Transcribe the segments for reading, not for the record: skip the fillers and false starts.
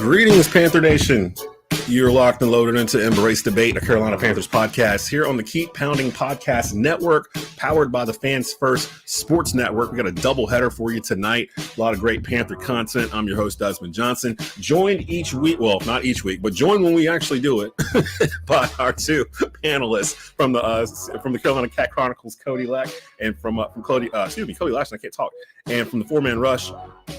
Greetings, Panther Nation. You're locked and loaded into Embrace Debate, a Carolina Panthers podcast here on the Keep Pounding Podcast Network, powered by the Fans First Sports Network. We got a doubleheader for you tonight. A lot of great Panther content. I'm your host, Desmond Johnson. Joined each week, well, not each week, but joined when we actually do it by our two panelists from the Carolina Cat Chronicles, Cody Lachney, and from Cody Lachney. I can't talk. And from the Four-Man Rush,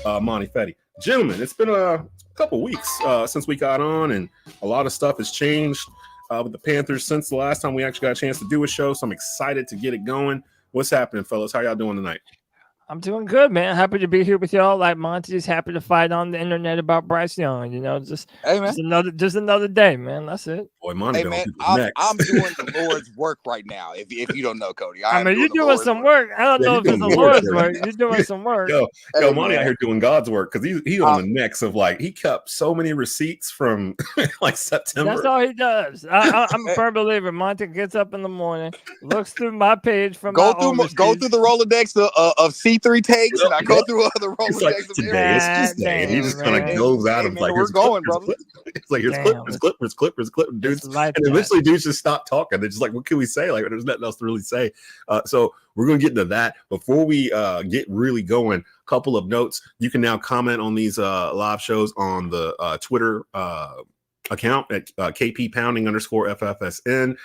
Monty, Fetti. Gentlemen, it's been a couple weeks since we got on, and a lot of stuff has changed with the Panthers since the last time we actually got a chance to do a show. So I'm excited to get it going. What's happening, fellas? How y'all doing tonight? I'm doing good, man. Happy to be here with y'all. Like Monty's happy to fight on the internet about Bryce Young. You know, just another day, man. That's it. Boy, Monty, hey, man, I'm doing the Lord's work right now. If you don't know, Cody, I mean, you're doing some work. I don't know if it's the Lord's work. You're doing some work. Yo, Monty out here doing God's work because he's on the necks of he kept so many receipts from September. That's all he does. I'm a firm believer. Monty gets up in the morning, looks through my page from go through the Rolodex of C3 takes, and I go through other Rolodex. Today it's just day. He just kind of goes out of we're going, brother. It's like here's Clippers, dudes, and eventually dudes just stop talking. They're just like, what can we say? Like, there's nothing else to really say. So we're gonna get into that. Before we get really going, a couple of notes. You can now comment on these live shows on the Twitter account at KP Pounding _FFSN.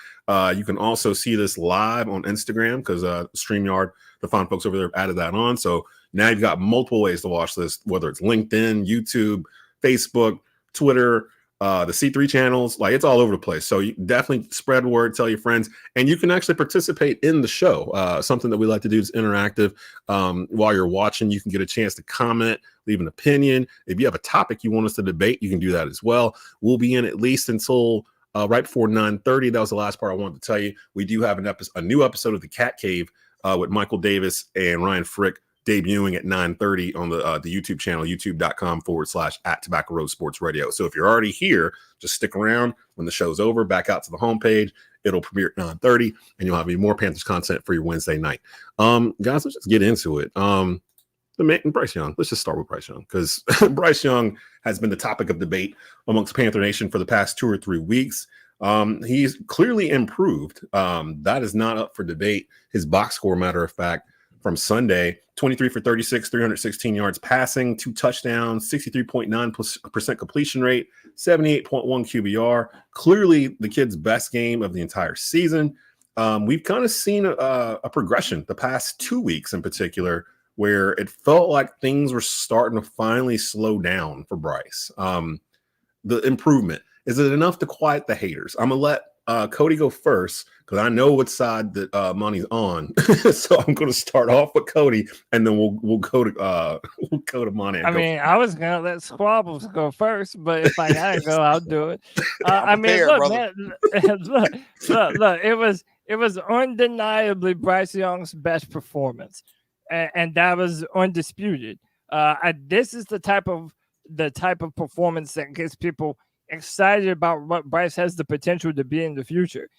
You can also see this live on Instagram because StreamYard, the fine folks over there, have added that on. So now you've got multiple ways to watch this, whether it's LinkedIn, YouTube, Facebook, Twitter, the C3 channels. Like, it's all over the place. So you definitely spread word, tell your friends, and you can actually participate in the show. Something that we like to do is interactive. While you're watching, you can get a chance to comment, leave an opinion. If you have a topic you want us to debate, you can do that as well. We'll be in at least until right before 9:30. That was the last part I wanted to tell you. We do have a new episode of The Cat Cave with Michael Davis and Ryan Frick debuting at 9:30 on the YouTube channel, youtube.com/@Tobacco Road Sports Radio. So if you're already here, just stick around. When the show's over, back out to the homepage. It'll premiere at 9:30, and you'll have even more Panthers content for your Wednesday night. Guys, let's just get into it. Bryce Young. Let's just start with Bryce Young because Bryce Young has been the topic of debate amongst Panther Nation for the past 2 or 3 weeks. He's clearly improved. That is not up for debate. His box score, matter of fact, from Sunday, 23 for 36, 316 yards passing, 2 touchdowns, 63.9% completion rate, 78.1 QBR. Clearly the kid's best game of the entire season. We've kind of seen a progression the past 2 weeks in particular, where it felt like things were starting to finally slow down for Bryce. The improvement, is it enough to quiet the haters? I'm going to let Cody go first because I know what side that Monty's on. So I'm going to start off with Cody, and then we'll go to Monty. I mean, I was going to let Squabbles go first, but if I gotta go, I'll do it. I mean, look, man, look, it was undeniably Bryce Young's best performance. And that was undisputed. This is the type of performance that gets people excited about what Bryce has the potential to be in the future.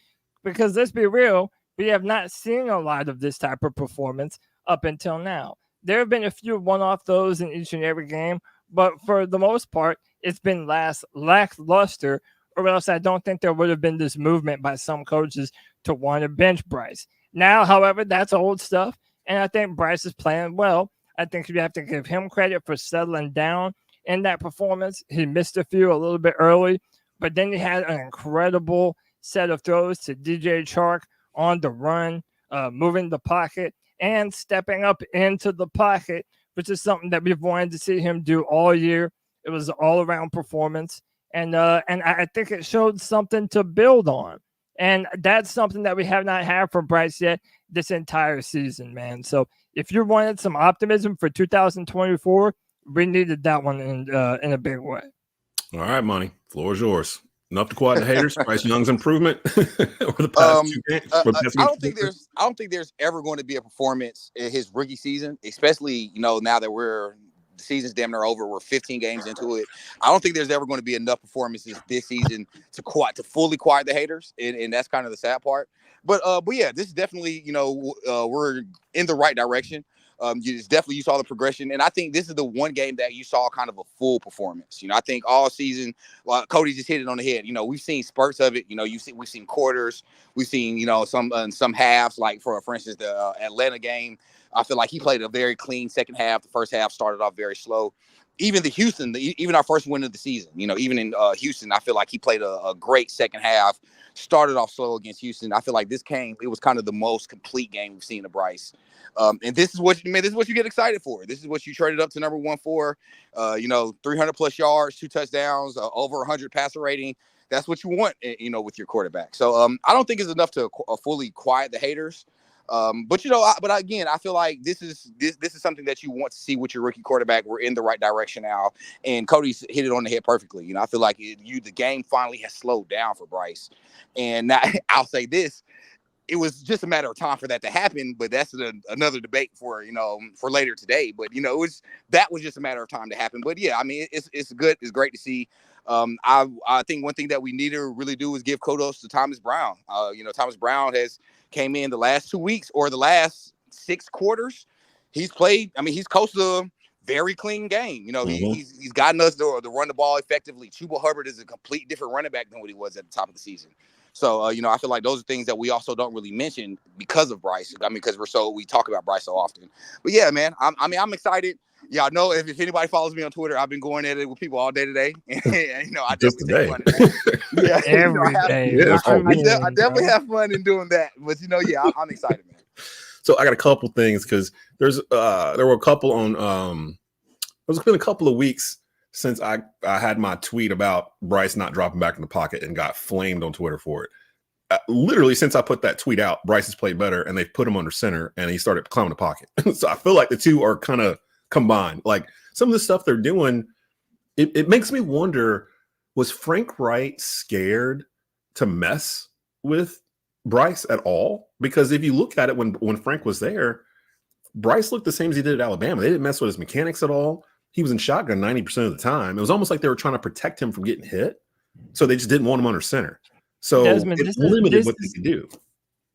Because let's be real, we have not seen a lot of this type of performance up until now. There have been a few one-off those in each and every game, but for the most part, it's been lackluster, or else I don't think there would have been this movement by some coaches to want to bench Bryce. Now, however, that's old stuff. And I think Bryce is playing well. I think you have to give him credit for settling down in that performance. He missed a few a little bit early, but then he had an incredible set of throws to DJ Chark on the run, moving the pocket and stepping up into the pocket, which is something that we've wanted to see him do all year. It was an all-around performance, and I think it showed something to build on. And that's something that we have not had from Bryce yet this entire season, man. So if you wanted some optimism for 2024, we needed that one in a big way. All right, Monty, floor is yours. Enough to quiet the haters. Bryce Young's improvement over the past 2 games. I don't think there's ever going to be a performance in his rookie season, especially now that the season's damn near over. We're 15 games into it. I don't think there's ever going to be enough performances this season to fully quiet the haters, and that's kind of the sad part. But yeah, this is definitely we're in the right direction. You saw the progression, and I think this is the one game that you saw kind of a full performance. I think all season, Cody just hit it on the head. We've seen spurts of it. We've seen quarters, we've seen some halves. Like for instance, the Atlanta game, I feel like he played a very clean second half. The first half started off very slow. Even even our first win of the season, even in Houston, I feel like he played a great second half. Started off slow against Houston. I feel like it was kind of the most complete game we've seen of Bryce. And this is what you get excited for. This is what you traded up to number 1 for. 300 plus yards, 2 touchdowns, over 100 passer rating. That's what you want, with your quarterback. So I don't think it's enough to fully quiet the haters. But again, I feel like this is something that you want to see with your rookie quarterback. We're in the right direction now, and Cody's hit it on the head perfectly. I feel like the game finally has slowed down for Bryce, and now I'll say this: it was just a matter of time for that to happen. But that's another debate for later today. But that was just a matter of time to happen. But yeah, I mean, it's good. It's great to see. I think one thing that we need to really do is give kudos to Thomas Brown. Thomas Brown has came in the last 2 weeks or the last 6 quarters. He's played. I mean, he's coached a very clean game. He's gotten us to run the ball effectively. Chuba Hubbard is a complete different running back than what he was at the top of the season. So, I feel like those are things that we also don't really mention because of Bryce. I mean, because we talk about Bryce so often. But yeah, man, I'm excited. Yeah, I know if anybody follows me on Twitter, I've been going at it with people all day today. And, I definitely take fun in that. Yeah, every day. I definitely have fun in doing that. But, I'm excited, man. So I got a couple things because there were a couple on it's been a couple of weeks since I had my tweet about Bryce not dropping back in the pocket and got flamed on Twitter for it. Literally, since I put that tweet out, Bryce has played better, and they've put him under center, and he started climbing the pocket. So I feel like the two are kind of combined. Like some of the stuff they're doing, it makes me wonder, was Frank Wright scared to mess with Bryce at all? Because if you look at it, when Frank was there, Bryce looked the same as he did at Alabama. They didn't mess with his mechanics at all. He was in shotgun 90% of the time. It was almost like they were trying to protect him from getting hit. So they just didn't want him under center. So Desmond, it's limited what they can do.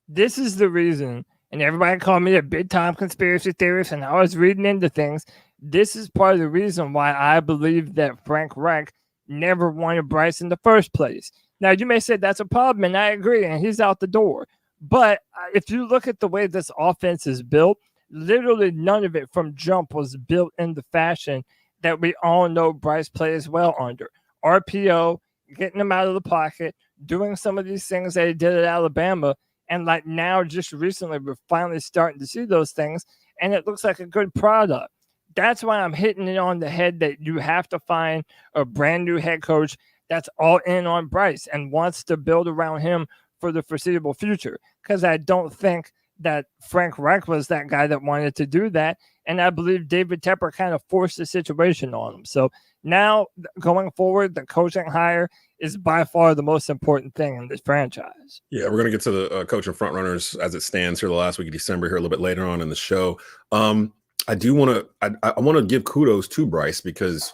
This is the reason, and everybody called me a big-time conspiracy theorist, and I was reading into things. This is part of the reason why I believe that Frank Reich never wanted Bryce in the first place. Now, you may say that's a problem, and I agree, and he's out the door. But if you look at the way this offense is built, literally none of it from jump was built in the fashion that we all know Bryce plays well under. RPO, getting him out of the pocket, doing some of these things that he did at Alabama. And like now, just recently, we're finally starting to see those things. And it looks like a good product. That's why I'm hitting it on the head that you have to find a brand new head coach that's all in on Bryce and wants to build around him for the foreseeable future. Because I don't think that Frank Reich was that guy that wanted to do that. And I believe David Tepper kind of forced the situation on him. So now going forward, the coaching hire is by far the most important thing in this franchise. Yeah, we're going to get to the coaching Frontrunners as it stands here the last week of December here a little bit later on in the show. I do want to give kudos to Bryce because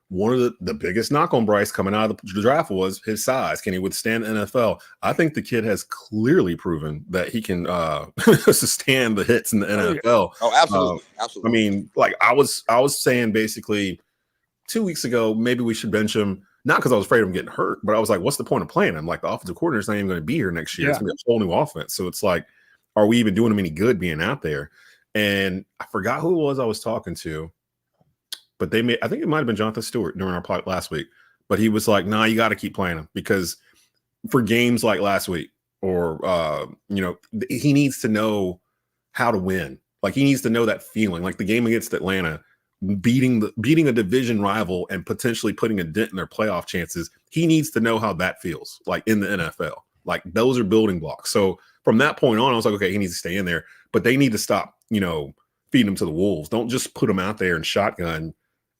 one of the biggest knock on Bryce coming out of the draft was his size. Can he withstand the NFL? I think the kid has clearly proven that he can sustain the hits in the NFL. Oh, absolutely. Absolutely. I mean, like I was saying basically 2 weeks ago, maybe we should bench him, not because I was afraid of him getting hurt, but I was like, what's the point of playing him? Like the offensive coordinator's not even going to be here next year. Yeah. It's going to be a whole new offense. So it's like, are we even doing him any good being out there? And I forgot who it was I was talking to. But I think it might have been Jonathan Stewart during our pod last week. But he was like, nah, you got to keep playing him because for games like last week or, he needs to know how to win. Like he needs to know that feeling, like the game against Atlanta, beating a division rival and potentially putting a dent in their playoff chances. He needs to know how that feels like in the NFL. Like those are building blocks. So from that point on, I was like, okay, he needs to stay in there, but they need to stop, feeding him to the wolves. Don't just put him out there and shotgun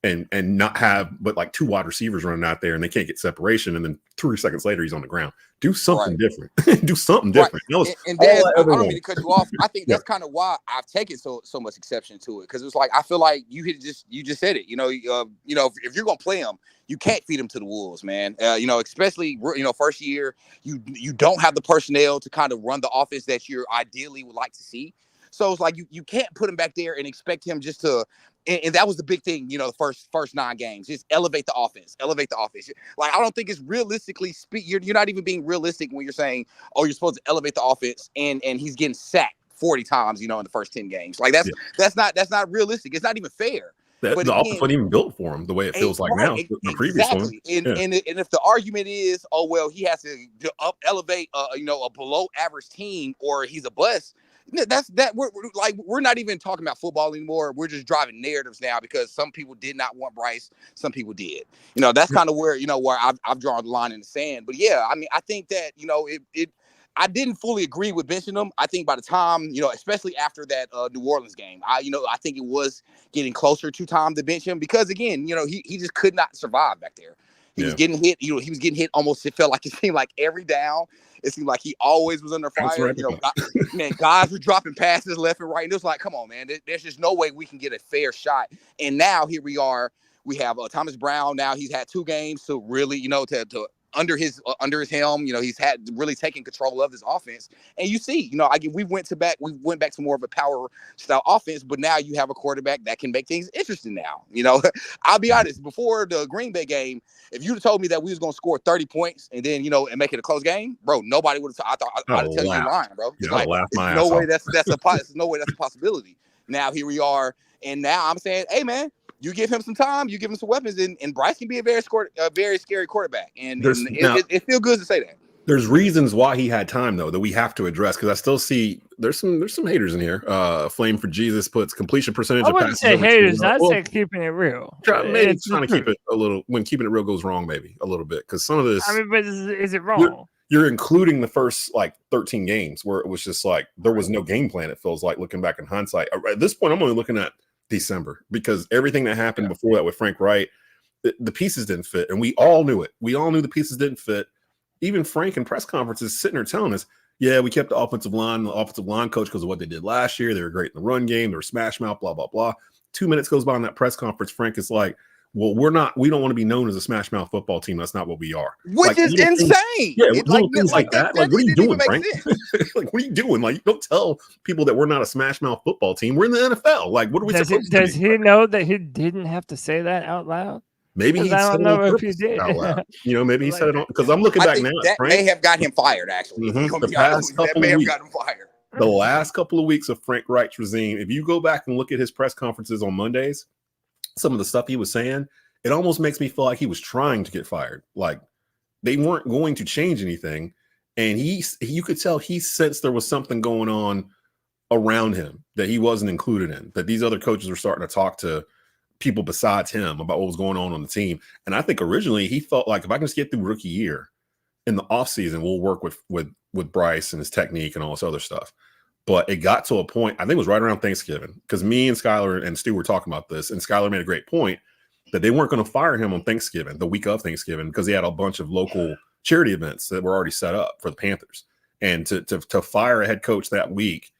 and not have but like 2 wide receivers running out there and they can't get separation and then 3 seconds later he's on the ground. Do something different. Do something different. Right. And Des, I don't mean to cut you off. I think that's kind of why I've taken so much exception to it because it's like I feel like you just said it. If you're gonna play him, you can't feed him to the wolves, man. Especially first year, you don't have the personnel to kind of run the offense that you ideally would like to see. So it's like you can't put him back there and expect him just to. And that was the big thing, you know, the first 9 games. Just elevate the offense. Like, I don't think it's realistically you're not even being realistic when you're saying, oh, you're supposed to elevate the offense, and he's getting sacked 40 times, you know, in the first 10 games. Like that's not realistic. It's not even fair. But the offense wasn't even built for him the way it feels like now. The previous one. And if the argument is, oh well, he has to elevate, you know, a below average team, or he's a bust. We're not even talking about football anymore. We're just driving narratives now because some people did not want Bryce, some people did. You know, that's kind of where I've drawn the line in the sand. But yeah, I mean, I think that, you know, I didn't fully agree with benching him. I think by the time, you know, especially after that New Orleans game, I think it was getting closer to time to bench him because, again, you know, he just could not survive back there. He was getting hit. You know, he was getting hit almost. It felt like it seemed like every down. It seemed like he always was under fire. Right. You know, guys were dropping passes left and right. And it was like, come on, man. There's just no way we can get a fair shot. And now here we are. We have Thomas Brown. Now he's had 2 games to really, you know, to under his helm, you know, he's had really taken control of this offense. And you see, you know, we went back to more of a power style offense, but now you have a quarterback that can make things interesting now. You know, I'll be honest, before the Green Bay game, if you'd have told me that we was going to score 30 points and then, you know, and make it a close game, bro, nobody would have. I'd tell you you're lying, bro. It's like, no way that's a possibility. Now here we are. And now I'm saying, hey, man, you give him some time, you give him some weapons, and Bryce can be a very scary quarterback. And it feels good to say that. There's reasons why he had time, though, that we have to address, because I still see there's some haters in here. Flame for Jesus puts completion percentage. I wouldn't say haters. I'd say keeping it real. Maybe trying to keep it a little, when keeping it real goes wrong, maybe a little bit, because some of this. I mean, but is it wrong? You're including the first like 13 games where it was just like there was no game plan. It feels like, looking back in hindsight. At this point, I'm only looking at December, because everything that happened before that with Frank Wright, the pieces didn't fit, and we all knew it. We all knew the pieces didn't fit. Even Frank in press conferences sitting there telling us, yeah, we kept the offensive line coach because of what they did last year. They were great in the run game. They were smash mouth, blah, blah, blah. 2 minutes goes by in that press conference. Frank is like, well, we don't want to be known as a smash mouth football team. That's not what we are. Which is insane. Things like that. Like, what are you doing, Frank? Like, what are you doing? Like, don't tell people that we're not a smash mouth football team. We're in the NFL. Like, what are we supposed to do? Does he know that he didn't have to say that out loud? Maybe he said it on purpose out loud. You know, maybe he said it on, because I'm looking back now. That may have got him fired, actually. The last couple of weeks of Frank Wright's regime, if you go back and look at his press conferences on Mondays, some of the stuff he was saying, it almost makes me feel like he was trying to get fired. Like, they weren't going to change anything. And you could tell he sensed there was something going on around him that he wasn't included in, that these other coaches were starting to talk to people besides him about what was going on the team. And I think originally he felt like, if I can just get through rookie year, in the offseason, we'll work with Bryce and his technique and all this other stuff. But it got to a point, I think it was right around Thanksgiving, because me and Skylar and Stu were talking about this, and Skylar made a great point that they weren't going to fire him on Thanksgiving, the week of Thanksgiving, because he had a bunch of local charity events that were already set up for the Panthers. And to fire a head coach that week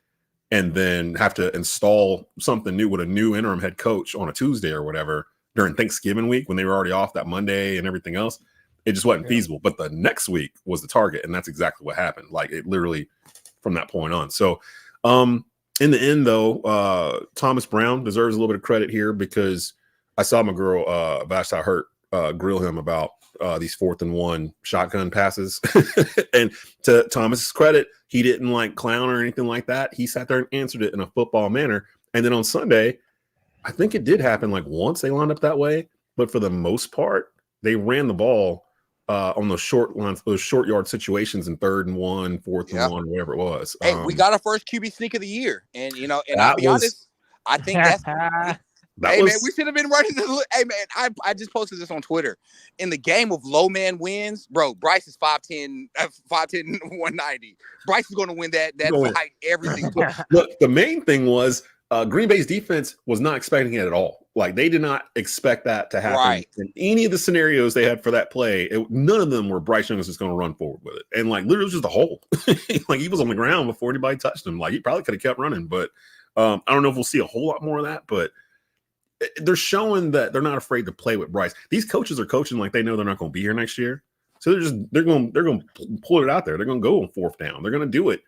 and then have to install something new with a new interim head coach on a Tuesday or whatever during Thanksgiving week, when they were already off that Monday and everything else, it just wasn't feasible. But the next week was the target, and that's exactly what happened. Like, it literally from that point on. So in the end, though, Thomas Brown deserves a little bit of credit here, because I saw my girl Vashti Hurt grill him about these 4th and 1 shotgun passes. And to Thomas's credit, he didn't like clown or anything like that. He sat there and answered it in a football manner. And then on Sunday, I think it did happen like once they lined up that way, but for the most part, they ran the ball on those short lines, those short yard situations in 3rd and 1, 4th and 1, whatever it was. Hey, we got our first QB sneak of the year, and you know, and I'll be honest, I think that's. Man, we should have been running this. Hey, man, I just posted this on Twitter. In the game of low man wins, bro, Bryce is 5'10", 190. Bryce is going to win that fight every single time. Look, the main thing was Green Bay's defense was not expecting it at all. Like, they did not expect that to happen in any of the scenarios they had for that play. None of them were Bryce Young was just going to run forward with it. And, like, literally, it was just a hole. Like, he was on the ground before anybody touched him. Like, he probably could have kept running. But I don't know if we'll see a whole lot more of that. But they're showing that they're not afraid to play with Bryce. These coaches are coaching like they know they're not going to be here next year. So they're going to pull it out there. They're going to go on 4th down. They're going to do it.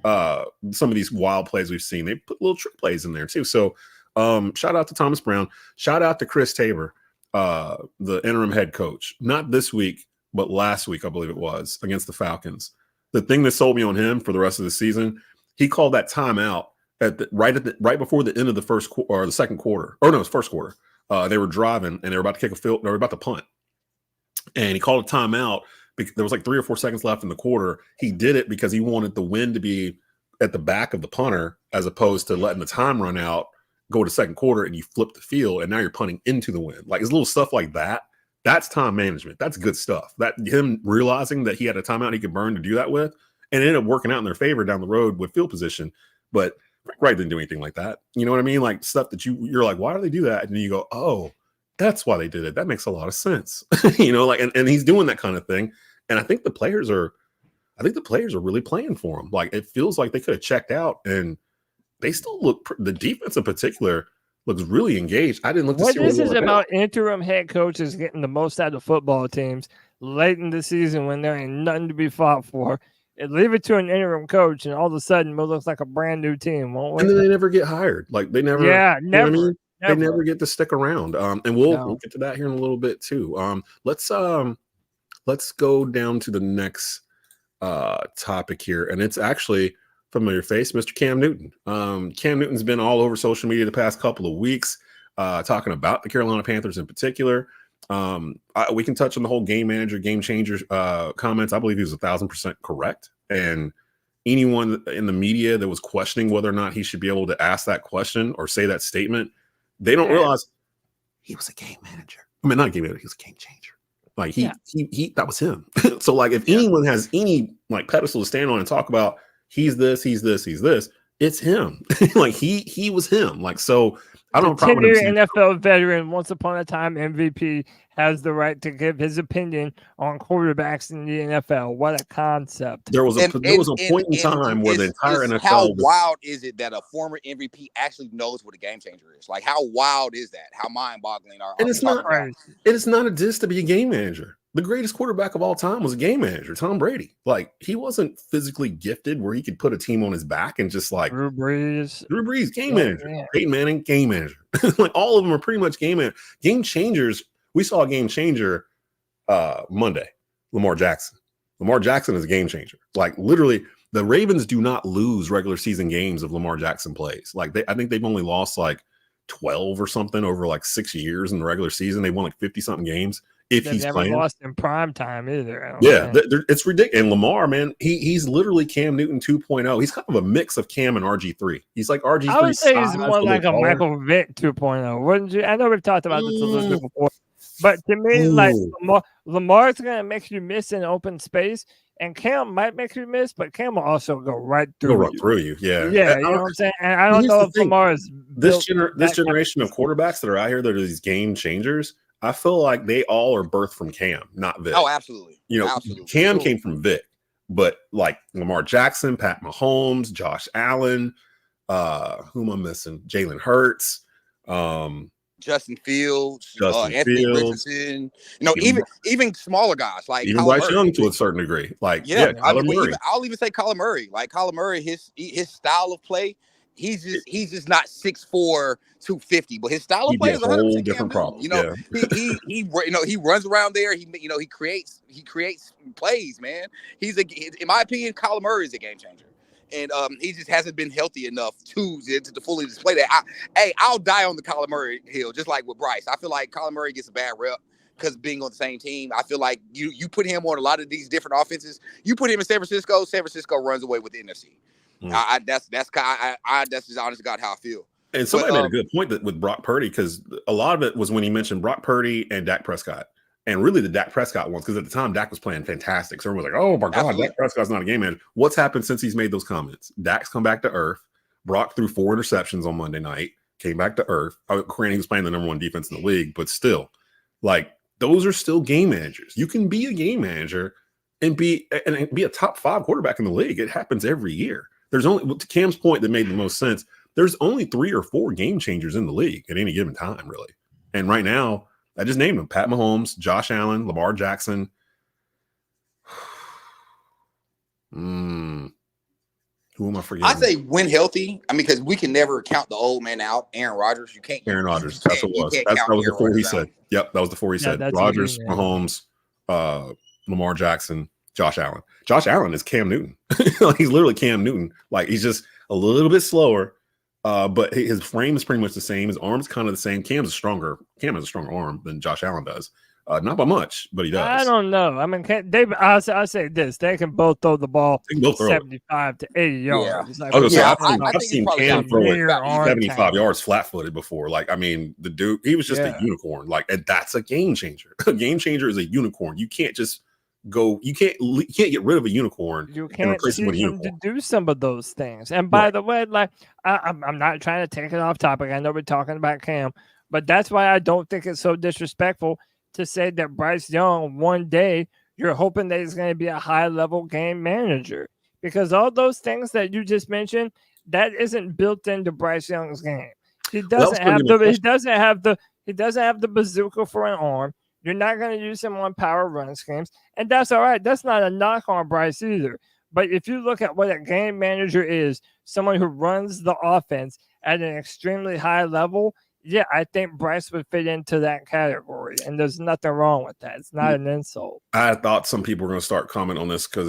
some of these wild plays we've seen. They put little trick plays in there too. So shout out to Thomas Brown. Shout out to Chris Tabor, the interim head coach. Not this week, but last week, I believe it was, against the Falcons. The thing that sold me on him for the rest of the season, he called that timeout right before the end of the first or the second quarter. Or no, it was first quarter. They were driving and they were about to kick a field. They were about to punt, and he called a timeout because there was like 3 or 4 seconds left in the quarter. He did it because he wanted the wind to be at the back of the punter as opposed to letting the time run out, go to second quarter, and you flip the field, and now you're punting into the wind. Like, it's little stuff like that. That's time management. That's good stuff. That him realizing that he had a timeout he could burn to do that with, and it ended up working out in their favor down the road with field position. But Frank Wright didn't do anything like that. You know what I mean? Like stuff that you're like, why do they do that? And then you go, oh, that's why they did it. That makes a lot of sense. You know, like, and he's doing that kind of thing. And I think the players are really playing for him. Like, it feels like they could have checked out, and they still look. The defense in particular looks really engaged. I didn't look. What this is about interim head coaches getting the most out of football teams late in the season when there ain't nothing to be fought for. And leave it to an interim coach, and all of a sudden, it looks like a brand new team, won't we? And then they never get hired. Like, they never. Yeah, never. You know what I mean? They never get to stick around. And we'll get to that here in a little bit too. Let's go down to the next topic here, and it's actually familiar face, Mr. Cam Newton. Cam Newton's been all over social media the past couple of weeks, talking about the Carolina Panthers in particular. We can touch on the whole game manager, game changer comments. I believe he was 1,000% correct. And anyone in the media that was questioning whether or not he should be able to ask that question or say that statement, they don't realize he was a game manager. I mean, not a game manager, he was a game changer. Like he that was him. So like, if anyone has any like pedestal to stand on and talk about he's this, it's him. Like he was him. Like, so I don't know. 10-year NFL veteran, once upon a time MVP, has the right to give his opinion on quarterbacks in the NFL. What a concept! There was a point in time where the entire NFL. How wild is it that a former MVP actually knows what a game changer is? Like, how wild is that? How mind-boggling are? And it's not a diss to be a game manager. The greatest quarterback of all time was a game manager, Tom Brady. Like, he wasn't physically gifted where he could put a team on his back and just like Drew Brees, game manager. Yeah. Peyton Manning, game manager. Like, all of them are pretty much game changers. We saw a game changer Monday, Lamar Jackson. Lamar Jackson is a game changer. Like, literally, the Ravens do not lose regular season games if Lamar Jackson plays. Like, I think they've only lost like 12 or something over like 6 years in the regular season. They won like 50-something games. If he's never playing, lost in prime time either. It's ridiculous. And Lamar, man, he's literally Cam Newton 2.0. He's kind of a mix of Cam and RG3. He's like RG3. I would say he's more like a Michael Vick 2.0, wouldn't you? I know we've talked about this a little bit before, but to me, like Lamar's gonna make you miss in open space, and Cam might make you miss, but Cam will also go right through you. Yeah, you know what I'm saying. And I don't know if Lamar is this generation of quarterbacks that are out here that are these game changers. I feel like they all are birthed from Cam, not Vic. Oh, absolutely. You know, absolutely. Cam came from Vic, but like Lamar Jackson, Pat Mahomes, Josh Allen, who am I missing? Jalen Hurts, Justin Fields, Anthony Richardson. You know, even smaller guys like even Bryce Young to a certain degree. Like, I'll even say Kyler Murray. Like Kyler Murray, his style of play. He's just not 6'4", 250, but his style of play is a whole different problem. You know, he runs around there. He creates plays, man. In my opinion, Kyler Murray is a game changer, and he just hasn't been healthy enough to fully display that. I'll die on the Kyler Murray hill, just like with Bryce. I feel like Kyler Murray gets a bad rep because being on the same team. I feel like you put him on a lot of these different offenses. You put him in San Francisco runs away with the NFC. That's just honest to God how I feel. And somebody made a good point that with Brock Purdy, because a lot of it was when he mentioned Brock Purdy and Dak Prescott, and really the Dak Prescott ones, because at the time Dak was playing fantastic. So everyone was like, "Oh my God, Dak Prescott's not a game manager." What's happened since he's made those comments? Dak's come back to earth. Brock threw 4 interceptions on Monday night, came back to earth. Granted, he was playing the number 1 defense in the league, but still, like, those are still game managers. You can be a game manager and be a top 5 quarterback in the league. It happens every year. There's only, to Cam's point that made the most sense, there's only 3 or 4 game changers in the league at any given time, really. And right now, I just named them: Pat Mahomes, Josh Allen, Lamar Jackson. Who am I forgetting? I say when healthy. I mean, because we can never count the old man out. Aaron Rodgers, you can't. Aaron Rodgers. That's what it was. That was the four he said. Yep, that was the four he said. Rodgers, Mahomes, Lamar Jackson, Josh Allen. Josh Allen is Cam Newton. He's literally Cam Newton. Like, he's just a little bit slower, but his frame is pretty much the same. His arm's kind of the same. Cam has a stronger arm than Josh Allen does. Not by much, but he does. I don't know. I mean, I say this: they can both throw the ball 75 to 80 yards. Yeah. Like, I've seen Cam throw it 75 yards flat-footed before. Like, I mean, the dude, he was just a unicorn. Like, and that's a game changer. A game changer is a unicorn. You can't just go. You can't get rid of a unicorn. You can't teach him to do some of those things. And by the way, like, I'm not trying to take it off topic. I know we're talking about Cam, but that's why I don't think it's so disrespectful to say that Bryce Young, one day, you're hoping that he's going to be a high-level game manager. Because all those things that you just mentioned, that isn't built into Bryce Young's game. He doesn't have the bazooka for an arm. You're not going to use him on power run schemes. And that's all right. That's not a knock on Bryce either. But if you look at what a game manager is, someone who runs the offense at an extremely high level, yeah, I think Bryce would fit into that category, and there's nothing wrong with that. It's not an insult. I thought some people were going to start commenting on this because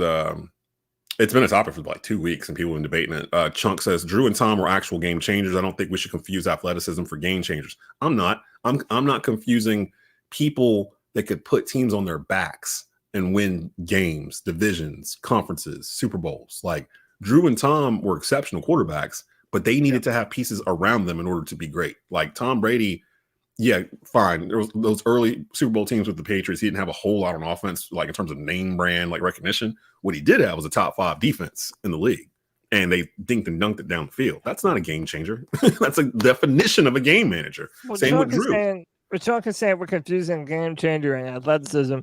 it's been a topic for like 2 weeks, and people have been debating it. Chunk says Drew and Tom were actual game changers. I don't think we should confuse athleticism for game changers. I'm not. I'm not confusing people that could put teams on their backs and win games, divisions, conferences, Super Bowls. Like, Drew and Tom were exceptional quarterbacks, but they needed to have pieces around them in order to be great. Like Tom Brady, yeah, fine. There was those early Super Bowl teams with the Patriots. He didn't have a whole lot on offense, like in terms of name brand, like recognition. What he did have was a top 5 defense in the league, and they dinked and dunked it down the field. That's not a game changer. That's a definition of a game manager. Well, same with Drew. We're talking saying we're confusing game changer and athleticism.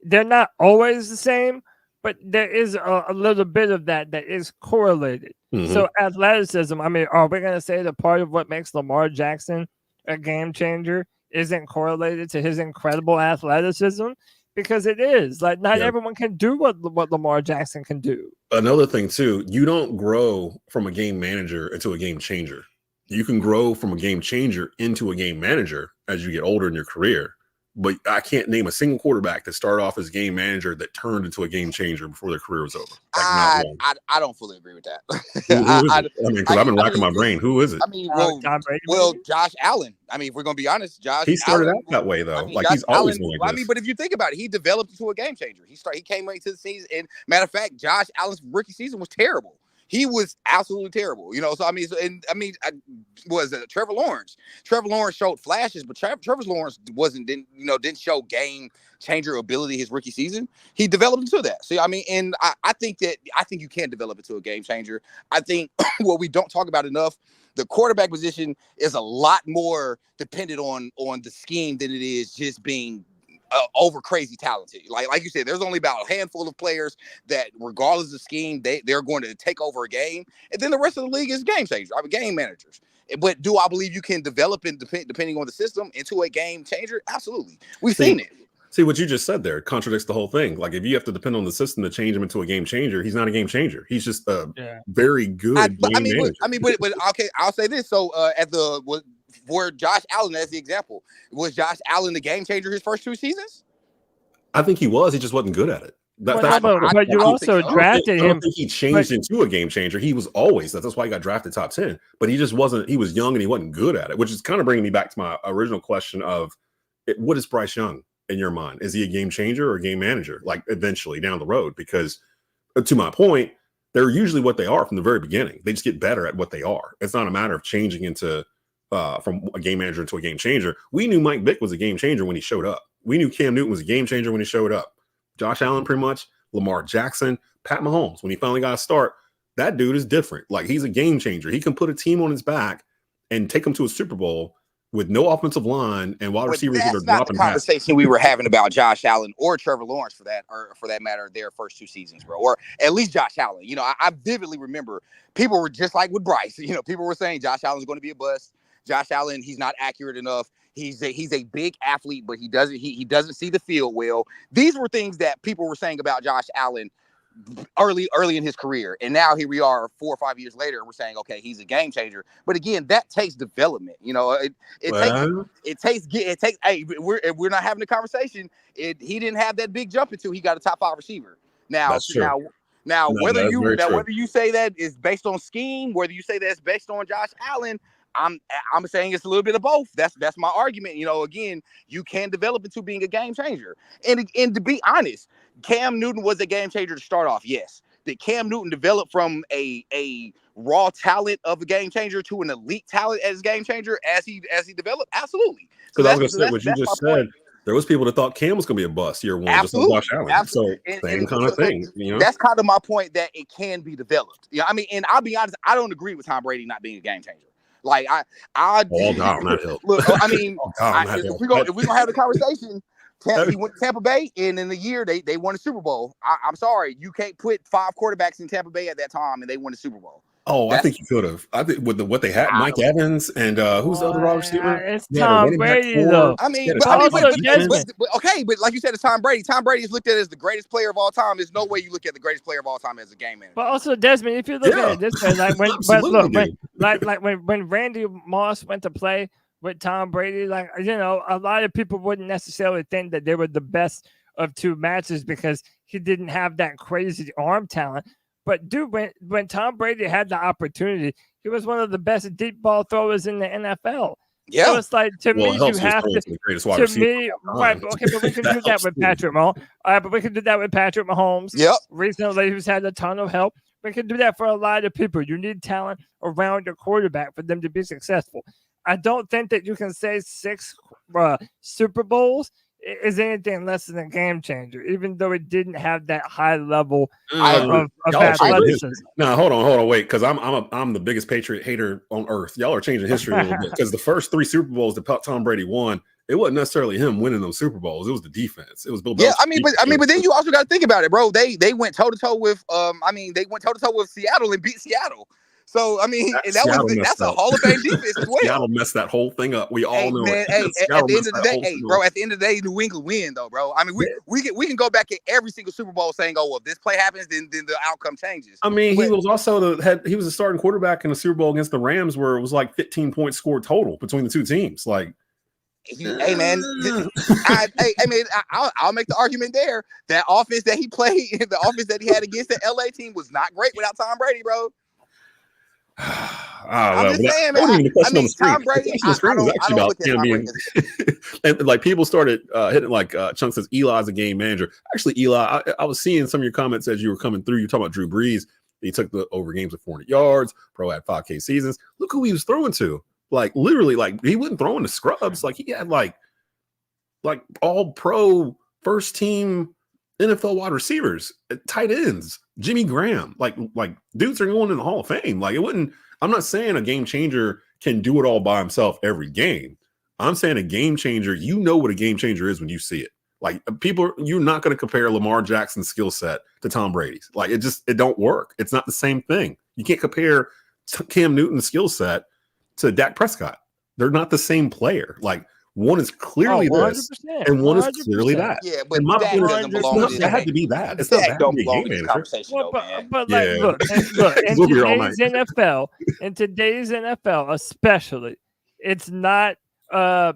They're not always the same, but there is a little bit of that is correlated. Mm-hmm. So athleticism, I mean, are we going to say that part of what makes Lamar Jackson a game changer isn't correlated to his incredible athleticism? Because it is. Like, not everyone can do what Lamar Jackson can do. Another thing, too, you don't grow from a game manager into a game changer. You can grow from a game changer into a game manager as you get older in your career. But I can't name a single quarterback that started off as game manager that turned into a game changer before their career was over. Like, I don't fully agree with that. Because I've been racking my brain. Who is it? I mean, well, Josh Allen. I mean, if we're going to be honest, he started out that way, though. Like, he's always been like this. I mean, but if you think about it, he developed into a game changer. He came into the season, and matter of fact, Josh Allen's rookie season was terrible. He was absolutely terrible, you know. So was Trevor Lawrence? Trevor Lawrence showed flashes, but Trevor Lawrence didn't show game changer ability his rookie season. He developed into that. So I mean, and I think you can develop into a game changer. I think what we don't talk about enough, the quarterback position is a lot more dependent on the scheme than it is just being over crazy talented. Like you said, there's only about a handful of players that, regardless of scheme, they're going to take over a game, and then the rest of the league is game changers. I mean, game managers. But do I believe you can develop it depending on the system into a game changer? Absolutely. We've seen it. See, what you just said there contradicts the whole thing. Like, if you have to depend on the system to change him into a game changer, he's not a game changer. He's just a very good manager. But okay, I'll say this. So for Josh Allen as the example, was Josh Allen the game changer his first 2 seasons? I think he was. He just wasn't good at it. But you also drafted him. I don't think he changed into a game changer. He was always that's why he got drafted top 10. But he just wasn't. He was young and he wasn't good at it, which is kind of bringing me back to my original question of what is Bryce Young in your mind? Is he a game changer or a game manager? Like, eventually down the road, because to my point, they're usually what they are from the very beginning. They just get better at what they are. It's not a matter of changing into from a game manager into a game changer. We knew Mike Vick was a game changer when he showed up. We knew Cam Newton was a game changer when he showed up. Josh Allen, pretty much, Lamar Jackson, Pat Mahomes, when he finally got a start, that dude is different. Like, he's a game changer. He can put a team on his back and take them to a Super Bowl with no offensive line and wide receivers that are dropping. That's not the conversation we were having about Josh Allen or Trevor Lawrence for that matter, their first 2 seasons, bro, or at least Josh Allen. You know, I vividly remember people were just like with Bryce. You know, people were saying Josh Allen's going to be a bust. Josh Allen, he's not accurate enough. He's a big athlete, but he doesn't see the field well. These were things that people were saying about Josh Allen early in his career, and now here we are 4 or 5 years later, and we're saying, okay, he's a game changer. But again, that takes development. You know, it takes. Hey, we're not having a conversation. He didn't have that big jump until he got a top 5 receiver. Now, whether you say that is based on scheme, whether you say that's based on Josh Allen, I'm saying it's a little bit of both. That's my argument. You know, again, you can develop into being a game changer. And to be honest, Cam Newton was a game changer to start off. Yes. Did Cam Newton develop from a raw talent of a game changer to an elite talent as a game changer as he developed? Absolutely. Because I was going to say what you just said. Point. There was people that thought Cam was going to be a bust year one. Absolutely. Just like Josh Allen. Absolutely. So same kind of thing. You know? That's kind of my point, that it can be developed. Yeah, I mean, and I'll be honest, I don't agree with Tom Brady not being a game changer. Like look, I mean, if we're gonna have the conversation, he went to Tampa Bay, and in the year they won a Super Bowl. I'm sorry, you can't put 5 quarterbacks in Tampa Bay at that time, and they won the Super Bowl. Oh, I think you could have. I think with what they had, Mike Evans and who's the other wide receiver? It's Tom Brady, though. I mean, but like you said, it's Tom Brady. Tom Brady is looked at as the greatest player of all time. There's no way you look at the greatest player of all time as a game manager. But also, Desmond, if you look at it this way, like when Randy Moss went to play with Tom Brady, like, you know, a lot of people wouldn't necessarily think that they were the best of 2 matches because he didn't have that crazy arm talent. But dude, when Tom Brady had the opportunity, he was one of the best deep ball throwers in the NFL. Yeah, so it's like, to me, you have to. To me, right? Okay, but we can do that with Patrick Mahomes. All right, but we can do that with Patrick Mahomes. Yep. Recently, who's had a ton of help. We can do that for a lot of people. You need talent around your quarterback for them to be successful. I don't think that you can say 6 Super Bowls is anything less than a game changer, even though it didn't have that high level of athleticism. No, hold on, wait, because I'm the biggest Patriot hater on earth. Y'all are changing history a little bit, because the first 3 Super Bowls that Tom Brady won, it wasn't necessarily him winning those Super Bowls. It was the defense. It was Bill Belichick. Yeah, but then you also got to think about it, bro. They went toe to toe with Seattle and beat Seattle. So, I mean, and that's a Hall of Fame defense as well. Seattle messed that whole thing up. We all know it. At the end of the day, bro, at the end of the day, New England win, though, bro. I mean, we can go back at every single Super Bowl saying, oh, well, if this play happens, then the outcome changes. I mean, he was also he was a starting quarterback in the Super Bowl against the Rams, where it was like 15 points scored total between the 2 teams. Like, hey man, I'll make the argument there. That offense that he played, the offense that he had against the LA team was not great without Tom Brady, bro. I'm just saying, man. Tom Brady. I don't look at Tom Brady. And like people started hitting like Chunk says Eli's a game manager. Actually, Eli, I was seeing some of your comments as you were coming through. You're talking about Drew Brees. He took the over games of 400 yards. Pro had 5K seasons. Look who he was throwing to. Like literally, like he wasn't throwing to scrubs. Like he had like all pro first team NFL wide receivers, tight ends, Jimmy Graham, like dudes are going in the Hall of Fame. Like it wouldn't. I'm not saying a game changer can do it all by himself every game. I'm saying a game changer. You know what a game changer is when you see it. Like you're not going to compare Lamar Jackson's skill set to Tom Brady's. Like it don't work. It's not the same thing. You can't compare Cam Newton's skill set to Dak Prescott. They're not the same player. Like. One is clearly this, and one 100%. Is clearly that. Yeah, but Dak doesn't belong in this. It had to be that. It's not don't belong in this conversation, but look, in today's NFL, especially, it's not wrong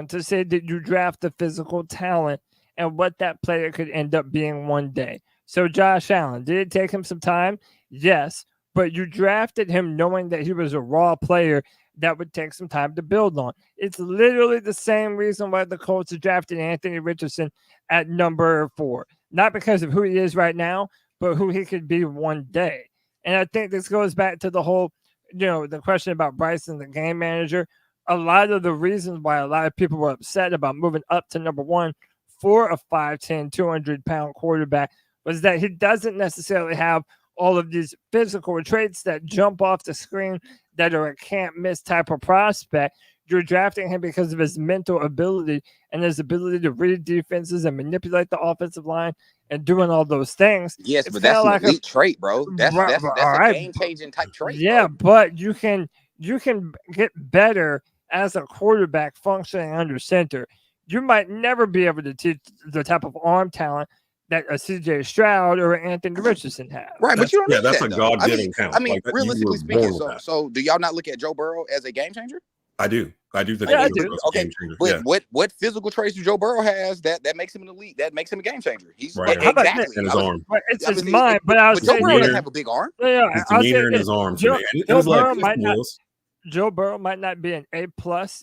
to say that you draft the physical talent and what that player could end up being one day. So Josh Allen, did it take him some time? Yes, but you drafted him knowing that he was a raw player that would take some time to build on. It's literally the same reason why the Colts drafted Anthony Richardson at number 4. Not because of who he is right now, but who he could be one day. And I think this goes back to the whole, the question about Bryce and the game manager. A lot of the reasons why a lot of people were upset about moving up to number 1 for a 5'10", 200-pound quarterback was that he doesn't necessarily have all of these physical traits that jump off the screen that are a can't-miss type of prospect. You're drafting him because of his mental ability and his ability to read defenses and manipulate the offensive line and doing all those things. Yes, but that's an elite trait, bro. That's a game-changing type trait. Yeah, bro. But you can get better as a quarterback functioning under center. You might never be able to teach the type of arm talent that a CJ Stroud or Anthony Richardson have. Right, but you don't need that's that, a God-given talent. talent. I mean, realistically speaking, so do y'all not look at Joe Burrow as a game changer? I do think I do. Okay, but what physical traits do Joe Burrow has that makes him an elite? That makes him a game changer. He's right. Exactly in his arm. It's his mind, but I was Joe Burrow doesn't have a big arm. Yeah, his demeanor in his arm. Joe Burrow might not be an A+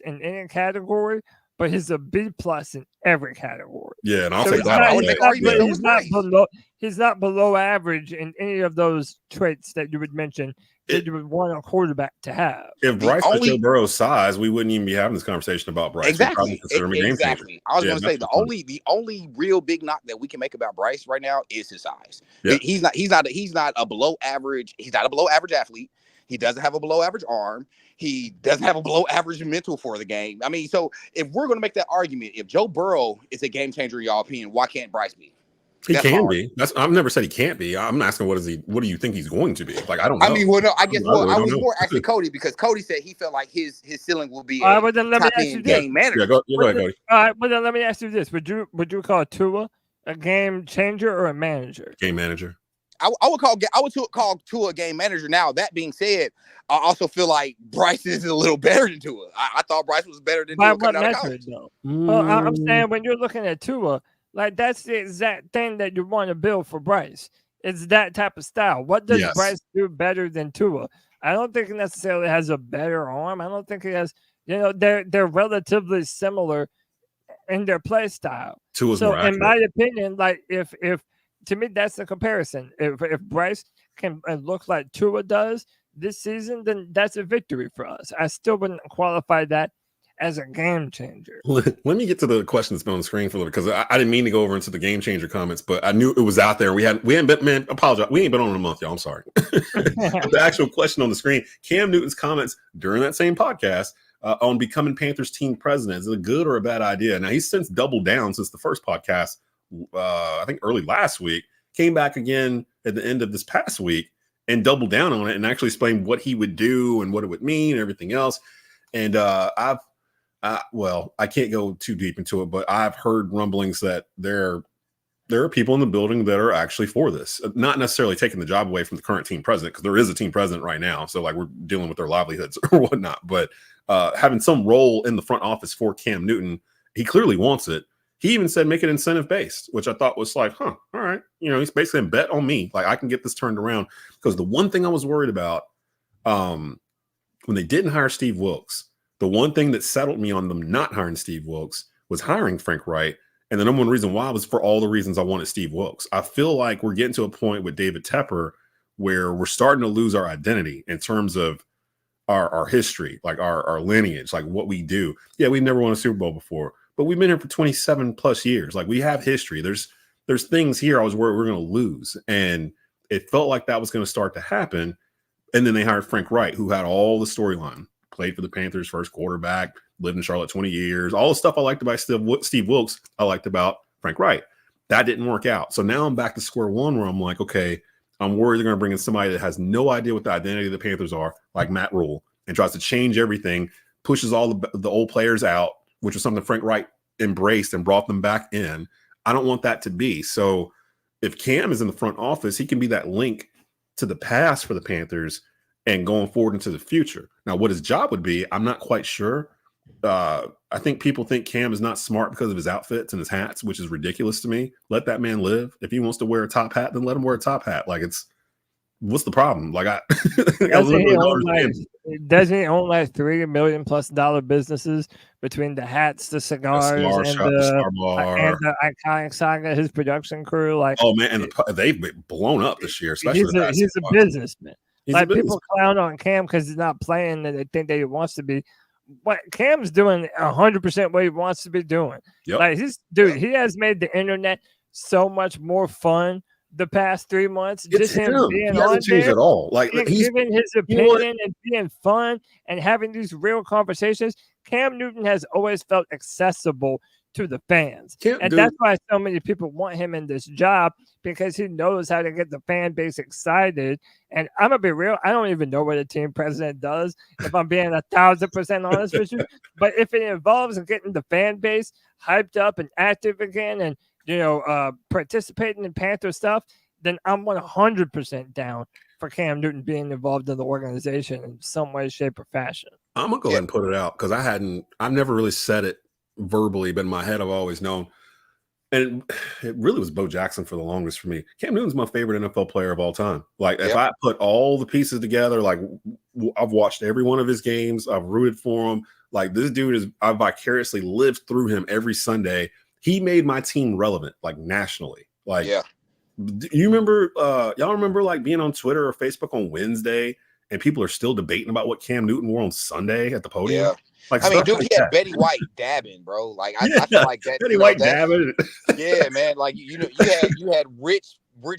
in any category, but he's a B+ in every category. Yeah, and I'll say that. He's not below average in any of those traits that you would mention that you would want a quarterback to have. If Bryce was Joe Burrow's size, we wouldn't even be having this conversation about Bryce. Exactly. I was going to say the only real big knock that we can make about Bryce right now is his size. Yeah. He's not a below average. He's not a below average athlete. He doesn't have a below average arm. He doesn't have a below average mental for the game. I mean, so if we're going to make that argument, if Joe Burrow is a game changer in y'all opinion, why can't Bryce be? He can be. I've never said he can't be. I'm asking what do you think he's going to be? Like, I don't know. I mean, well, no, I guess I was more asking Cody because Cody said he felt like his ceiling will be a top-end game manager. Yeah, go ahead, Cody. All right, well then let me ask you this: Would you call Tua a game changer or a manager? Game manager. I would call Tua a game manager. Now, that being said, I also feel like Bryce is a little better than Tua. I thought Bryce was better than Tua coming out of college. Well, I'm saying when you're looking at Tua, like that's the exact thing that you want to build for Bryce. It's that type of style. What does Bryce do better than Tua? I don't think he necessarily has a better arm. I don't think he has. They're relatively similar in their play style. Tua's more accurate. In my opinion, like if to me, that's the comparison. If Bryce can look like Tua does this season, then that's a victory for us. I still wouldn't qualify that as a game changer. Let me get to the question that's been on the screen for a little bit, because I didn't mean to go over into the game changer comments, but I knew it was out there. We hadn't been, man, apologize. We ain't been on in a month, y'all. I'm sorry. The actual question on the screen, Cam Newton's comments during that same podcast on becoming Panthers team president. Is it a good or a bad idea? Now, he's since doubled down since the first podcast, I think early last week, came back again at the end of this past week and doubled down on it and actually explained what he would do and what it would mean and everything else. And I can't go too deep into it, but I've heard rumblings that there are people in the building that are actually for this, not necessarily taking the job away from the current team president, because there is a team president right now. So like we're dealing with their livelihoods or whatnot, but having some role in the front office for Cam Newton, he clearly wants it. He even said, make it incentive based, which I thought was like, all right. He's basically saying, bet on me. Like I can get this turned around. Because the one thing I was worried about when they didn't hire Steve Wilks, the one thing that settled me on them not hiring Steve Wilks was hiring Frank Wright. And the number one reason why was for all the reasons I wanted Steve Wilks. I feel like we're getting to a point with David Tepper where we're starting to lose our identity in terms of our history, like our lineage, like what we do. Yeah, we've never won a Super Bowl before, but we've been here for 27 plus years. Like we have history. There's things here I was worried we're going to lose. And it felt like that was going to start to happen. And then they hired Frank Wright, who had all the storyline, played for the Panthers, first quarterback, lived in Charlotte 20 years, all the stuff I liked about Steve Wilks, I liked about Frank Wright. That didn't work out. So now I'm back to square one where I'm like, okay, I'm worried they're going to bring in somebody that has no idea what the identity of the Panthers are, like Matt Rule, and tries to change everything, pushes all the old players out, which is something Frank Wright embraced and brought them back in. I don't want that to be. So if Cam is in the front office, he can be that link to the past for the Panthers and going forward into the future. Now, what his job would be, I'm not quite sure. I think people think Cam is not smart because of his outfits and his hats, which is ridiculous to me. Let that man live. If he wants to wear a top hat, then let him wear a top hat. Like what's the problem? Like doesn't he own like $3 million plus businesses between the hats, the cigars, and the iconic saga, his production crew? Like, oh man, and they've been blown up this year. Especially he's a businessman. Like people clown on Cam because he's not playing and they think that he wants to be. What Cam's doing 100% what he wants to be doing. Yep. Like he has made the internet so much more fun the past 3 months. Just him being on there, at all. Like he's giving his opinion and being fun and having these real conversations. Cam Newton has always felt accessible to the fans. That's why so many people want him in this job, because he knows how to get the fan base excited. And I'm gonna be real, I don't even know what a team president does, if I'm being 1,000% honest with you. But if it involves getting the fan base hyped up and active again and participating in Panther stuff, then I'm 100% down for Cam Newton being involved in the organization in some way, shape, or fashion. I'm gonna go ahead and put it out because I've never really said it verbally, but in my head I've always known. And it really was Bo Jackson for the longest for me. Cam Newton's my favorite NFL player of all time. Like, if I put all the pieces together, like, I've watched every one of his games. I've rooted for him. Like, this dude I vicariously lived through him every Sunday. He made my team relevant, like, nationally. Like, you remember, y'all remember, like, being on Twitter or Facebook on Wednesday and people are still debating about what Cam Newton wore on Sunday at the podium? Yeah. Like, I mean, dude, he had Betty White dabbing, bro. Like, I feel like that. Betty White dabbing. Yeah, man. Like, you had rich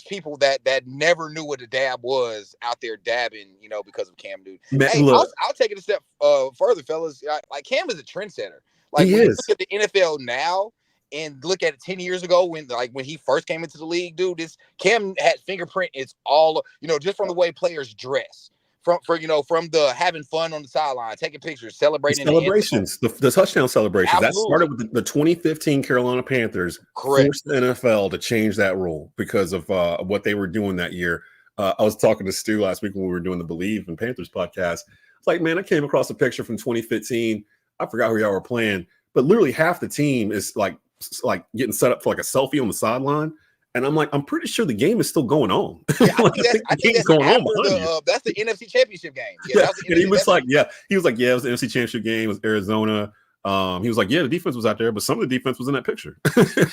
people that never knew what a dab was out there dabbing, because of Cam Newton. Man, hey, I'll take it a step further, fellas. Like, Cam is a trendsetter. Like, when you look at the NFL now and look at it 10 years ago when he first came into the league, dude, this Cam had fingerprint. It's all, just from the way players dress. From the having fun on the sideline, taking pictures, celebrating celebrations, the touchdown celebrations. Absolutely. That started with the 2015 Carolina Panthers. Forced the NFL to change that rule because of what they were doing that year. I was talking to Stu last week when we were doing the Believe in Panthers podcast. It's like, man, I came across a picture from 2015. I forgot who y'all were playing, but literally half the team is like getting set up for like a selfie on the sideline. And I'm like, I'm pretty sure the game is still going on. Yeah, I think that's going on. That's the NFC Championship game. Yeah, and he was like, it was the NFC Championship game. It was Arizona. He was like, the defense was out there, but some of the defense was in that picture.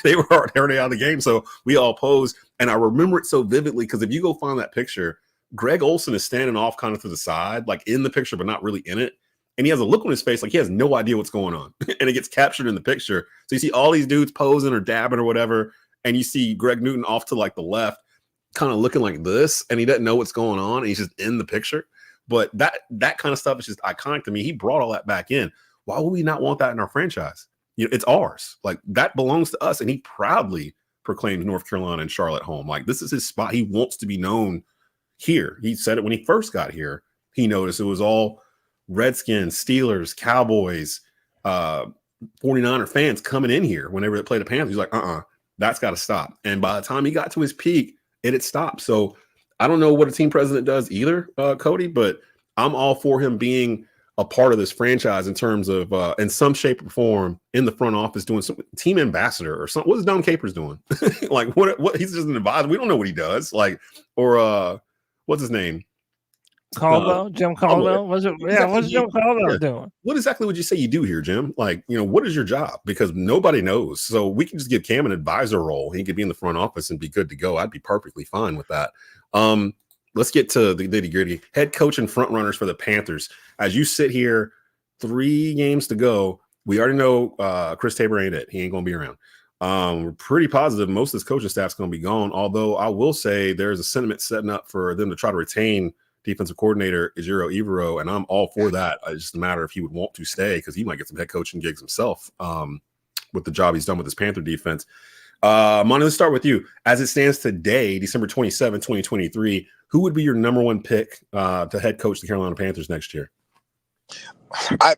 They were already out of the game, so we all posed. And I remember it so vividly because if you go find that picture, Greg Olsen is standing off kind of to the side, like in the picture, but not really in it. And he has a look on his face like he has no idea what's going on. And it gets captured in the picture. So you see all these dudes posing or dabbing or whatever. And you see Greg Newton off to like the left, kind of looking like this, and he doesn't know what's going on, and he's just in the picture. But that kind of stuff is just iconic to me. He brought all that back in. Why would we not want that in our franchise? It's ours. Like, that belongs to us, and he proudly proclaimed North Carolina and Charlotte home. Like, this is his spot. He wants to be known here. He said it when he first got here. He noticed it was all Redskins, Steelers, Cowboys, 49er fans coming in here whenever they play the Panthers. He's like, that's got to stop. And by the time he got to his peak, it had stopped. So I don't know what a team president does either, Cody, but I'm all for him being a part of this franchise in terms of, in some shape or form, in the front office, doing some team ambassador or something. What is Don Capers doing? Like, what? He's just an advisor. We don't know what he does. Like, or what's his name? Caldwell, Jim Caldwell. What's Jim Caldwell doing? What exactly would you say you do here, Jim? Like, what is your job? Because nobody knows. So we can just give Cam an advisor role. He could be in the front office and be good to go. I'd be perfectly fine with that. Let's get to the nitty-gritty. Head coach and front runners for the Panthers. As you sit here, 3 games to go, we already know Chris Tabor ain't it. He ain't going to be around. We're pretty positive most of this coaching staff's going to be gone. Although I will say there's a sentiment setting up for them to try to retain defensive coordinator Ejiro Evero, and I'm all for that. It's just a matter if he would want to stay because he might get some head coaching gigs himself with the job he's done with his Panther defense. Monty, let's start with you. As it stands today, December 27, 2023, who would be your number 1 pick to head coach the Carolina Panthers next year? I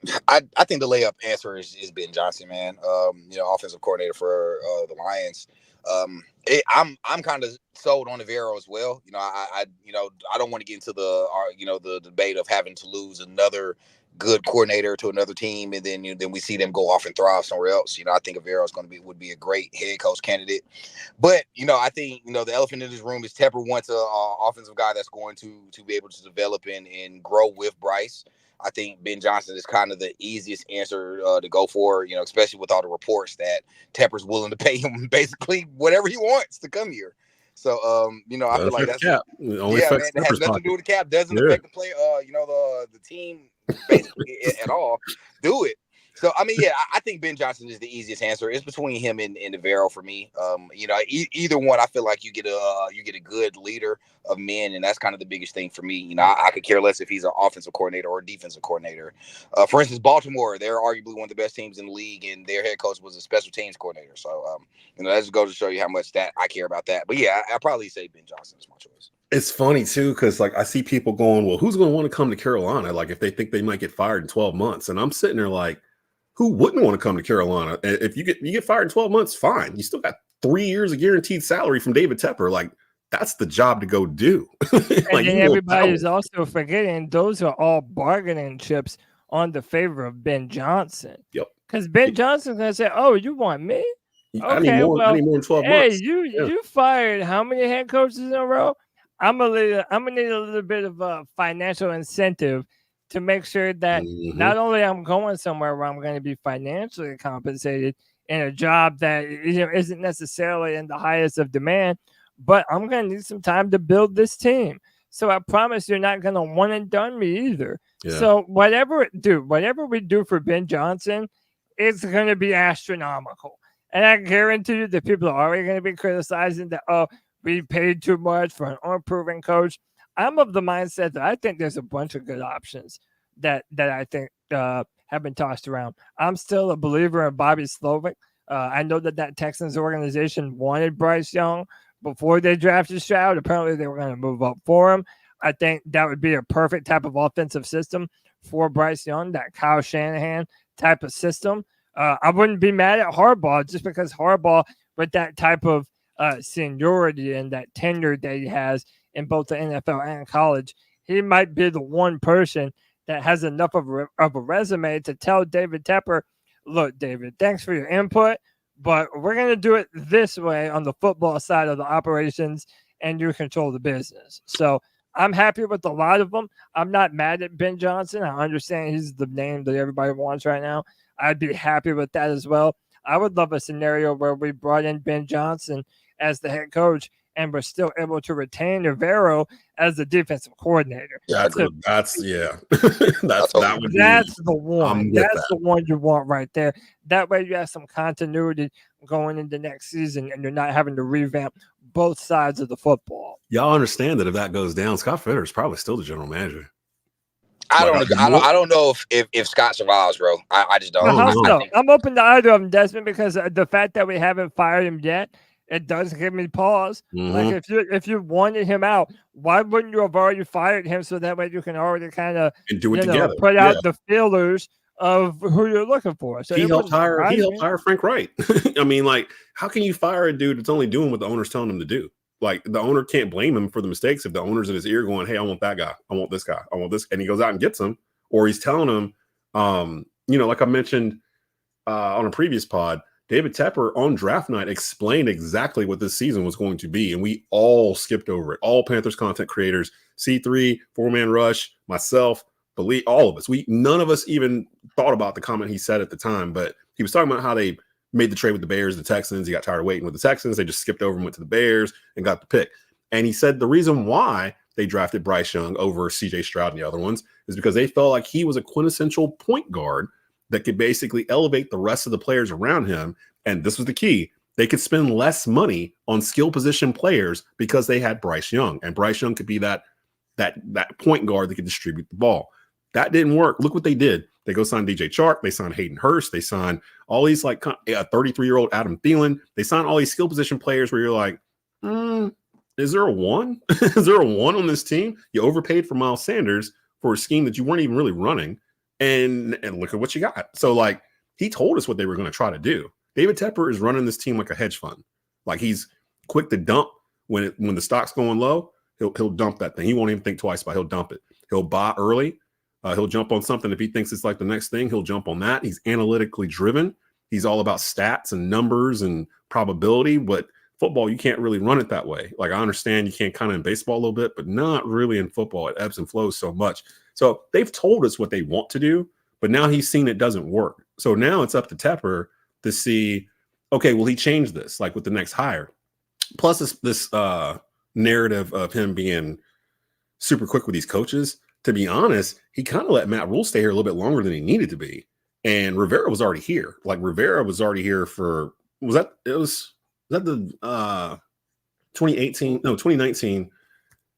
think the layup answer is Ben Johnson, man. Offensive coordinator for the Lions. I'm kind of sold on Evero as well. I don't want to get into the debate of having to lose another good coordinator to another team, and then we see them go off and thrive somewhere else. I think Evero would be a great head coach candidate. But I think the elephant in this room is Tepper wants an offensive guy that's going to be able to develop and grow with Bryce. I think Ben Johnson is kind of the easiest answer to go for, especially with all the reports that Tepper's willing to pay him basically whatever he wants to come here. So, I feel like that's cap. It has nothing to do with the cap. Doesn't affect the play, the team basically at all. Do it. So, I think Ben Johnson is the easiest answer. It's between him and Evero for me. Either one, I feel like you get a good leader of men, and that's kind of the biggest thing for me. I could care less if he's an offensive coordinator or a defensive coordinator. For instance, Baltimore, they're arguably one of the best teams in the league, and their head coach was a special teams coordinator. So, that just goes to show you how much that I care about that. But yeah, I'd probably say Ben Johnson is my choice. It's funny too, because I see people going, well, who's going to want to come to Carolina? Like if they think they might get fired in 12 months, and I'm sitting there like, who wouldn't want to come to Carolina? If you get fired in 12 months, fine. You still got 3 years of guaranteed salary from David Tepper. Like, that's the job to go do. And then everybody's also forgetting those are all bargaining chips on the favor of Ben Johnson. Yep. Because Ben Johnson's going to say, oh, you want me? Okay, I need more than 12 months. You fired how many head coaches in a row? I'm gonna need a little bit of a financial incentive to make sure that not only I'm going somewhere where I'm going to be financially compensated in a job that isn't necessarily in the highest of demand, but I'm going to need some time to build this team. So I promise you're not going to one and done me either. Yeah. So whatever we do for Ben Johnson, it's going to be astronomical. And I guarantee you that people are already going to be criticizing that, oh, we paid too much for an unproven coach. I'm of the mindset that I think there's a bunch of good options that I think have been tossed around. I'm still a believer in Bobby Slovic. I know that Texans organization wanted Bryce Young before they drafted Stroud. Apparently, they were going to move up for him. I think that would be a perfect type of offensive system for Bryce Young, that Kyle Shanahan type of system. I wouldn't be mad at Harbaugh just because Harbaugh, with that type of seniority and that tenure that he has in both the NFL and college, he might be the one person that has enough of a resume to tell David Tepper, look, David, thanks for your input, but we're going to do it this way on the football side of the operations, and you control the business. So I'm happy with a lot of them. I'm not mad at Ben Johnson. I understand he's the name that everybody wants right now. I'd be happy with that as well. I would love a scenario where we brought in Ben Johnson as the head coach and we're still able to retain Rivero as the defensive coordinator. Yeah, that's the one. That's the one you want right there. That way you have some continuity going into next season and you're not having to revamp both sides of the football. Y'all understand that if that goes down, Scott Fitterer is probably still the general manager. I don't know if Scott survives, bro. I just don't. I'm open to either of them, Desmond, because the fact that we haven't fired him yet, it does give me pause. Like if you wanted him out, why wouldn't you have already fired him so that way you can already kind of do it together, put out the feelers of who you're looking for. So he helped hire Frank Wright. I mean, like, how can you fire a dude that's only doing what the owner's telling him to do? Like, the owner can't blame him for the mistakes if the owner's in his ear going, hey, I want that guy. I want this guy. I want this. And he goes out and gets him, or he's telling him, like I mentioned on a previous pod, David Tepper on draft night explained exactly what this season was going to be. And we all skipped over it. All Panthers content creators, C3, 4-Man Rush, myself, all of us. None of us even thought about the comment he said at the time, but he was talking about how they made the trade with the Bears, the Texans. He got tired of waiting with the Texans. They just skipped over and went to the Bears and got the pick. And he said the reason why they drafted Bryce Young over CJ Stroud and the other ones is because they felt like he was a quintessential point guard that could basically elevate the rest of the players around him. And this was the key. They could spend less money on skill position players because they had Bryce Young. And Bryce Young could be that point guard that could distribute the ball. That didn't work. Look what they did. They go sign DJ Chark. They signed Hayden Hurst. They signed all these like a 33-year-old Adam Thielen. They signed all these skill position players where you're like, is there a one? Is there a one on this team? You overpaid for Miles Sanders for a scheme that you weren't even really running. And look at what you got. So, like, he told us what they were going to try to do. David Tepper is running this team like a hedge fund. Like, he's quick to dump when the stock's going low. He'll dump that thing. He won't even think twice about it. He'll dump it. He'll buy early. He'll jump on something. If he thinks it's like the next thing, he'll jump on that. He's analytically driven. He's all about stats and numbers and probability. But football, you can't really run it that way. Like, I understand you can kind of in baseball a little bit, but not really in football. It ebbs and flows so much. So they've told us what they want to do, but now he's seen it doesn't work. So now it's up to Tepper to see, okay, will he change this, like with the next hire? Plus this narrative of him being super quick with these coaches. To be honest, he kind of let Matt Rule stay here a little bit longer than he needed to be. And Rivera was already here. Like, Rivera was already here for, was that the 2019?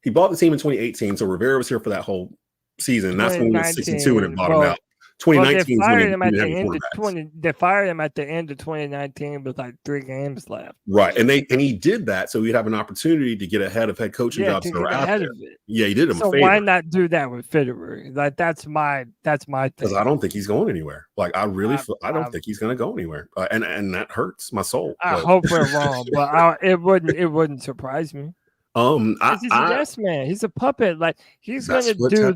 He bought the team in 2018. So Rivera was here for that whole season. And that's when we went 6-2 and it bought him out. 2019 they fired him at the end of They fired him at the end of 2019 with like 3 games left. Right, and he did that so he'd have an opportunity to get ahead of head coaching jobs that are out there. Yeah, he did him a favor. So why not do that with Fetti? Like that's my thing. Because I don't think he's going anywhere. Like I don't think he's going to go anywhere, and that hurts my soul. I hope we're wrong, but it wouldn't surprise me. He's a yes man. He's a puppet. Like he's going to do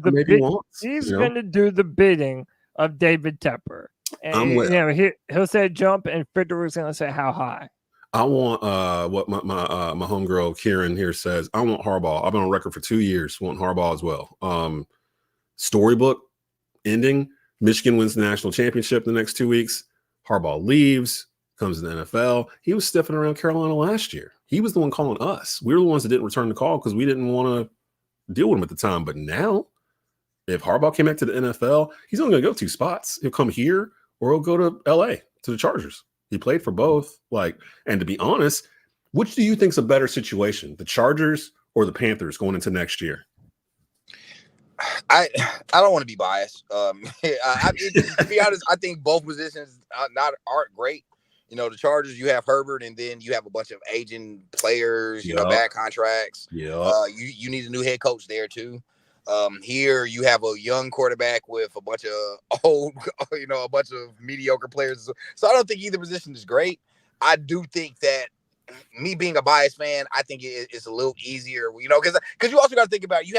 the bidding of David Tepper. And he'll say jump, and Fitterer's going to say how high. I want what my homegirl Kieran here says. I want Harbaugh. I've been on record for 2 years. Want Harbaugh as well. Storybook ending. Michigan wins the national championship the next 2 weeks. Harbaugh leaves, comes to the NFL. He was sniffing around Carolina last year. He was the one calling us. We were the ones that didn't return the call because we didn't want to deal with him at the time. But now, if Harbaugh came back to the NFL, he's only going to go 2 spots. He'll come here or he'll go to LA, to the Chargers. He played for both. And to be honest, which do you think's a better situation, the Chargers or the Panthers going into next year? I don't want to be biased. To be honest, I think both positions aren't great. The Chargers, you have Herbert, and then you have a bunch of aging players, bad contracts. Yeah. You need a new head coach there too. Here you have a young quarterback with a bunch of old, a bunch of mediocre players. So I don't think either position is great. I do think that me being a biased fan, I think it's a little easier, because you also got to think about you're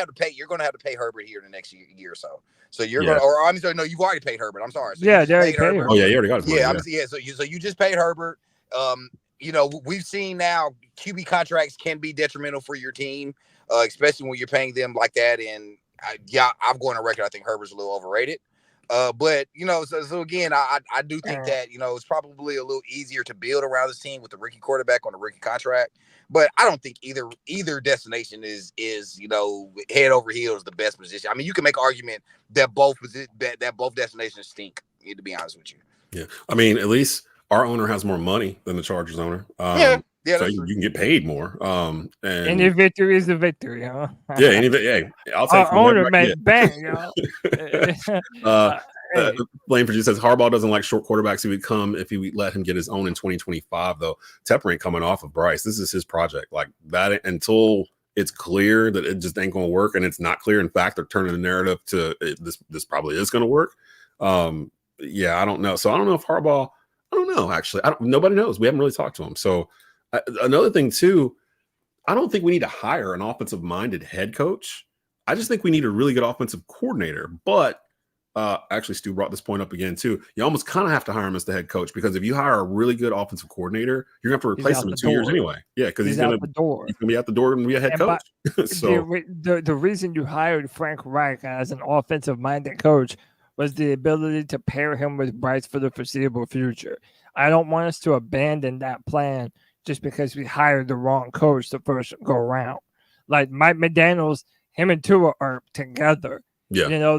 going to have to pay Herbert here in the next year or so. So you're going to, or I'm sorry, no, you've already paid Herbert. I'm sorry. So they already paid Herbert. Oh yeah, you already got it. Yeah, so you just paid Herbert. We've seen now QB contracts can be detrimental for your team, especially when you're paying them like that. And I'm going on record. I think Herbert's a little overrated. But so again, I do think that it's probably a little easier to build around this team with the rookie quarterback on a rookie contract. But I don't think either destination is head over heels the best position. I mean, you can make an argument that both destinations stink. To be honest with you. Yeah, I mean, at least our owner has more money than the Chargers owner. Yeah, so you can get paid more. And any victory is a victory, huh? Yeah, I'll take our owner made bang, y'all. Blame for you says Harbaugh doesn't like short quarterbacks. He would come if he would let him get his own in 2025. Though Tepper ain't coming off of Bryce. This is his project. Like that until it's clear that it just ain't going to work, and it's not clear. In fact, they're turning the narrative to this probably is going to work. I don't know. So I don't know if Harbaugh. I don't know. Actually, nobody knows. We haven't really talked to him. So another thing too, I don't think we need to hire an offensive-minded head coach. I just think we need a really good offensive coordinator. But actually, Stu brought this point up again too. You almost kind of have to hire him as the head coach, because if you hire a really good offensive coordinator, you're going to have to replace him in 2 years anyway. Yeah, because he's going to be out the door and be a head coach. So the reason you hired Frank Reich as an offensive-minded coach was the ability to pair him with Bryce for the foreseeable future. I don't want us to abandon that plan just because we hired the wrong coach the first go around. Like Mike McDaniels, him and Tua are together. Yeah,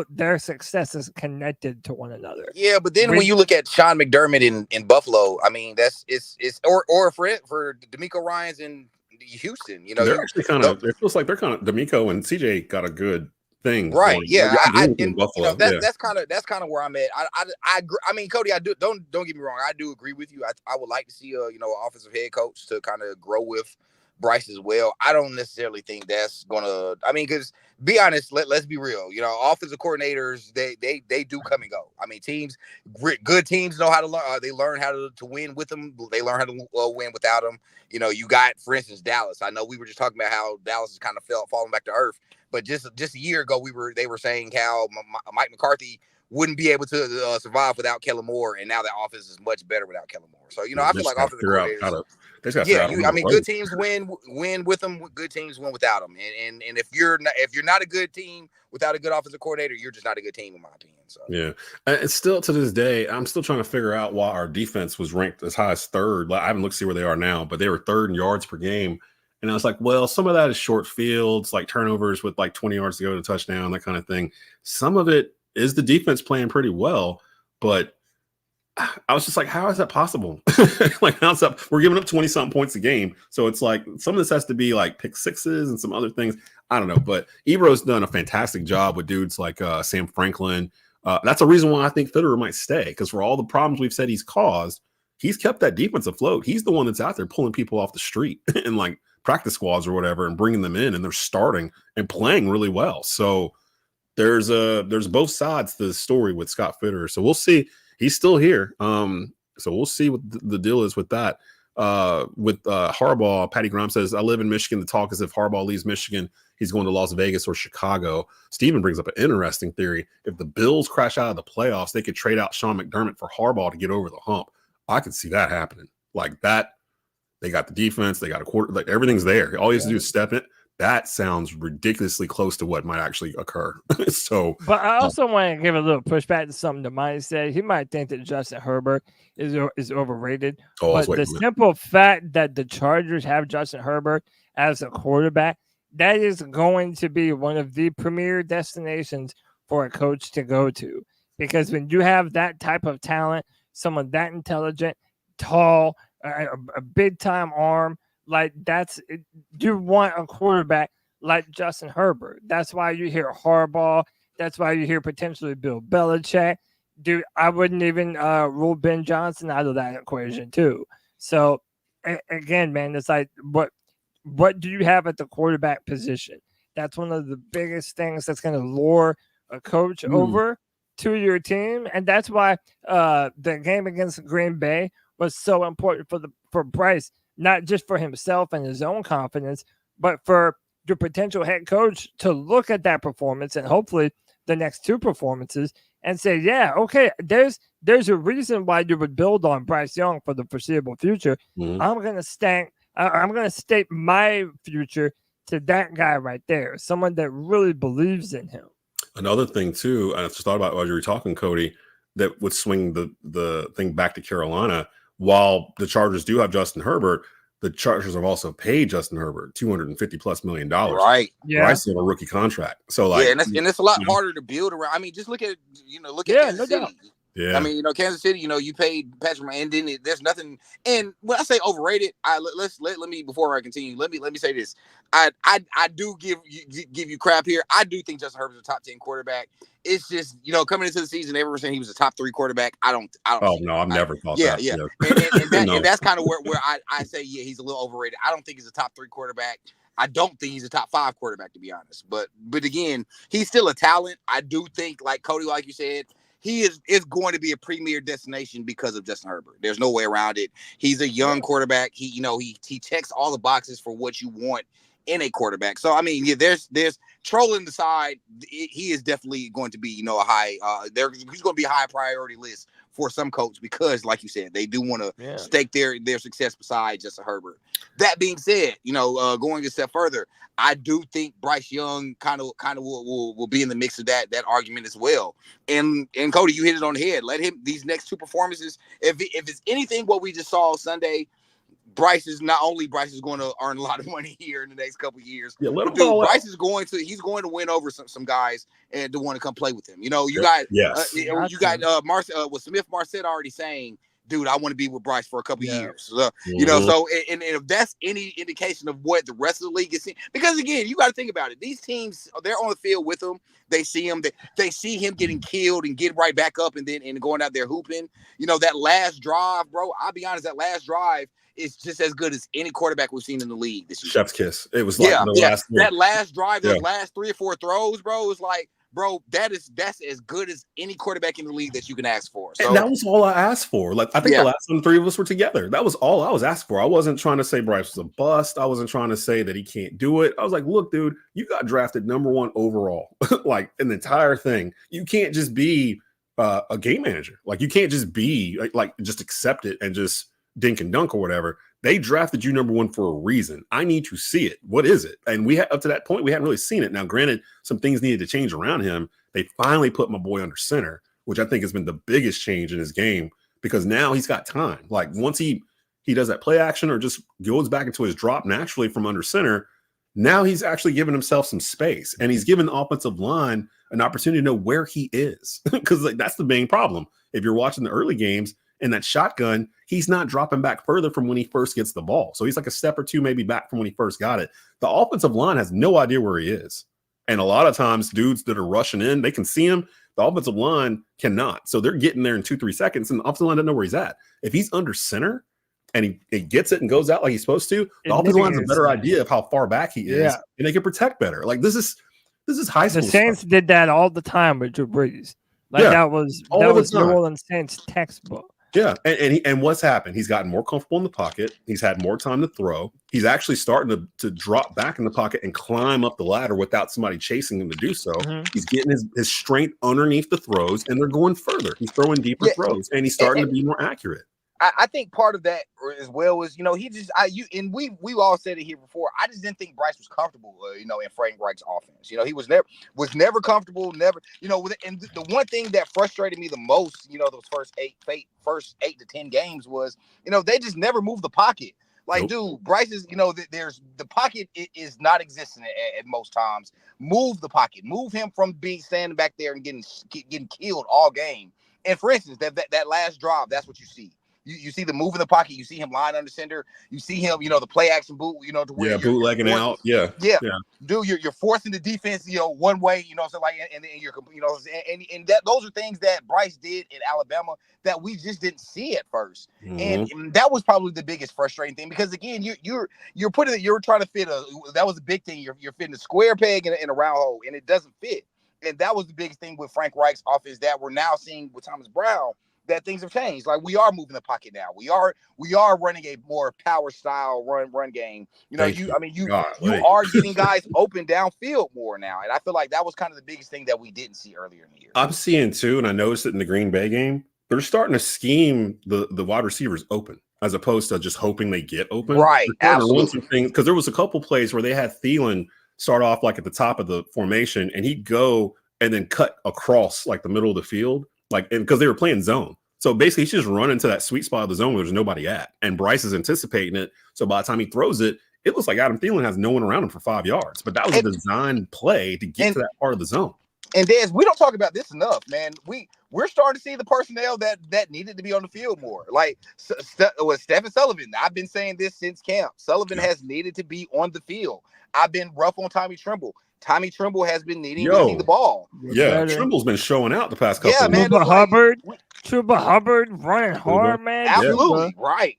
their success is connected to one another. Yeah, but then when you look at Sean McDermott in Buffalo, I mean it's for DeMeco Ryans in Houston. They're actually kind of. It feels like they're kind of DeMeco and CJ got a good thing, right? Yeah, Buffalo. That's kind of where I'm at. I mean, Cody, don't get me wrong. I do agree with you. I would like to see an offensive head coach to kind of grow with Bryce as well. I don't necessarily think that's gonna. I mean, because be honest, let's be real. Offensive coordinators they do come and go. I mean, good teams know how to learn. They learn how to win with them. They learn how to win without them. You got, for instance, Dallas. I know we were just talking about how Dallas is kind of falling back to earth. But just a year ago, they were saying how Mike McCarthy wouldn't be able to survive without Kellen Moore, and now that offense is much better without Kellen Moore. So I feel like offensive coordinators. Good teams win with them. Good teams win without them. And if you're not a good team without a good offensive coordinator, you're just not a good team, in my opinion. So yeah, it's still to this day, I'm still trying to figure out why our defense was ranked as high as third. I haven't looked to see where they are now, but they were third in yards per game. And I was like, well, some of that is short fields, like turnovers with like 20 yards to go to touchdown, that kind of thing. Some of it is the defense playing pretty well, but I was just like, how is that possible? Like, how's that? We're giving up 20-something points a game. So it's like some of this has to be like pick sixes and some other things. I don't know. But Ebro's done a fantastic job with dudes like Sam Franklin, That's a reason why I think Fitterer might stay, because for all the problems we've said he's caused, he's kept that defense afloat. He's the one that's out there pulling people off the street and like practice squads or whatever and bringing them in, and they're starting and playing really well. So there's both sides to the story with Scott Fitterer. So we'll see. He's still here. So we'll see what the deal is with that. With Harbaugh, Patty Grimes says, I live in Michigan. The talk is if Harbaugh leaves Michigan, he's going to Las Vegas or Chicago. Steven brings up an interesting theory. If the Bills crash out of the playoffs, they could trade out Sean McDermott for Harbaugh to get over the hump. I could see that happening. Like that, they got the defense, they got a quarter, like everything's there. All he has to do is step in. That sounds ridiculously close to what might actually occur. So, but I also want to give a little pushback to something that Monty said. He might think that Justin Herbert is overrated, but the simple fact that the Chargers have Justin Herbert as a quarterback, that is going to be one of the premier destinations for a coach to go to. Because when you have that type of talent, someone that intelligent, tall, a big time arm, like you want a quarterback like Justin Herbert. That's why you hear Harbaugh. That's why you hear potentially Bill Belichick. Dude, I wouldn't even rule Ben Johnson out of that equation too. So again, man, it's like what do you have at the quarterback position? That's one of the biggest things that's going to lure a coach over to your team, and that's why the game against Green Bay was so important for Bryce. Not just for himself and his own confidence, but for your potential head coach to look at that performance and hopefully the next two performances and say, yeah, okay, there's a reason why you would build on Bryce Young for the foreseeable future. I'm going to state my future to that guy right there, someone that really believes in him. Another thing too, I just thought about while you were talking, Cody, that would swing the thing back to Carolina. While the Chargers do have Justin Herbert, the Chargers have also paid Justin Herbert $250+ million. Right. Yeah. Bryce on a rookie contract. So like, and it's a lot harder to build around. I mean, just look at Kansas City. Yeah. I mean, Kansas City, you paid Patrick, and then there's nothing. And when I say overrated, let me before I continue, let me say this. I do give you crap here. I do think Justin Herbert's a top 10 quarterback. It's just, coming into the season, everyone saying he was a top 3 quarterback. I don't. Oh no, I've never thought that. Yeah. And that's kind of where I say, yeah, he's a little overrated. I don't think he's a top 3 quarterback. I don't think he's a top 5 quarterback, to be honest. But again, he's still a talent. I do think, like Cody, like you said, he is going to be a premier destination because of Justin Herbert. There's no way around it. He's a young quarterback. He checks all the boxes for what you want in a quarterback. So I mean, yeah, there's trolling the side. He is definitely going to be, a high. He's going to be a high priority list for some coach because, like you said, they do want to stake their success beside Justin Herbert. That being said, going a step further, I do think Bryce Young kind of will be in the mix of that argument as well. And Cody, you hit it on the head. Let him these next 2 performances. If it's anything what we just saw Sunday, Bryce is going to earn a lot of money here in the next couple of years. Yeah, Bryce is going to win over some guys and to want to come play with him. You got Smith Marset already saying, dude, I want to be with Bryce for a couple of years. So and if that's any indication of what the rest of the league is seeing, because again, you got to think about it. These teams, they're on the field with him. They see him. They see him getting killed and get right back up and going out there hooping. That last drive, bro. I'll be honest, that last drive is just as good as any quarterback we've seen in the league this year. Chef's kiss. It was like that last drive, those last 3 or 4 throws, bro. It's like, bro, that's as good as any quarterback in the league that you can ask for. So, and that was all I asked for. Like, I think the last time 3 of us were together, that was all I was asking for. I wasn't trying to say Bryce was a bust. I wasn't trying to say that he can't do it. I was like, look, dude, you got drafted number 1 overall, like in the entire thing. You can't just be a game manager. Like, you can't just be like just accept it and just dink and dunk or whatever. They drafted you number 1 for a reason. I need to see it. What is it? And we had up to that point, we hadn't really seen it. Now, granted, some things needed to change around him. They finally put my boy under center, which I think has been the biggest change in his game because now he's got time. Like once he does that play action or just goes back into his drop naturally from under center, now he's actually giving himself some space and he's giving the offensive line an opportunity to know where he is because that's the main problem. If you're watching the early games, in that shotgun, he's not dropping back further from when he first gets the ball. So he's like a step or 2 maybe back from when he first got it. The offensive line has no idea where he is. And a lot of times dudes that are rushing in, they can see him. The offensive line cannot. So they're getting there in 2-3 seconds, and the offensive line doesn't know where he's at. If he's under center and he gets it and goes out like he's supposed to, the offensive line has a better idea of how far back he is, and they can protect better. Like this is high school. The Saints did that all the time with Drew Brees. Like that was New Orleans Saints textbook. Yeah, and what's happened? He's gotten more comfortable in the pocket. He's had more time to throw. He's actually starting to drop back in the pocket and climb up the ladder without somebody chasing him to do so. Mm-hmm. He's getting his strength underneath the throws, and they're going further. He's throwing deeper throws, and he's starting to be more accurate. I think part of that as well was, we all said it here before. I just didn't think Bryce was comfortable, in Frank Reich's offense. He was never comfortable, never, and the one thing that frustrated me the most, those first 8 to 10 games was, they just never moved the pocket. Like, dude, Bryce is, there's the pocket is not existent at most times. Move the pocket, move him from being standing back there and getting killed all game. And for instance, that last drive, that's what you see. You see the move in the pocket. You see him lying under center. You see him, the play action boot, to where bootlegging out. Yeah. Dude, you're forcing the defense, one way, so like, and you're, and that those are things that Bryce did in Alabama that we just didn't see at first, and that was probably the biggest frustrating thing because again, you're trying to fit that was a big thing. You're fitting a square peg in a round hole, and it doesn't fit, and that was the biggest thing with Frank Reich's offense that we're now seeing with Thomas Brown. That things have changed. Like we are moving the pocket now. We are running a more power style run game. You are getting guys open downfield more now. And I feel like that was kind of the biggest thing that we didn't see earlier in the year. I'm seeing too, and I noticed it in the Green Bay game. They're starting to scheme the wide receivers open as opposed to just hoping they get open. Right. Absolutely. Because there was a couple plays where they had Thielen start off like at the top of the formation and he'd go and then cut across like the middle of the field. Like, and because they were playing zone. So basically, he's just running to that sweet spot of the zone where there's nobody at. And Bryce is anticipating it. So by the time he throws it, it looks like Adam Thielen has no one around him for 5 yards. But that was a design play to get to that part of the zone. And Des, we don't talk about this enough, man. We're starting to see the personnel that needed to be on the field more. Like Stephen Sullivan. I've been saying this since camp. Sullivan has needed to be on the field. I've been rough on Tommy Tremble. Tommy Tremble has been needing to see the ball. Yeah, Tremble's been showing out the past couple of weeks. Chuba Hubbard running hard, man. Absolutely, right.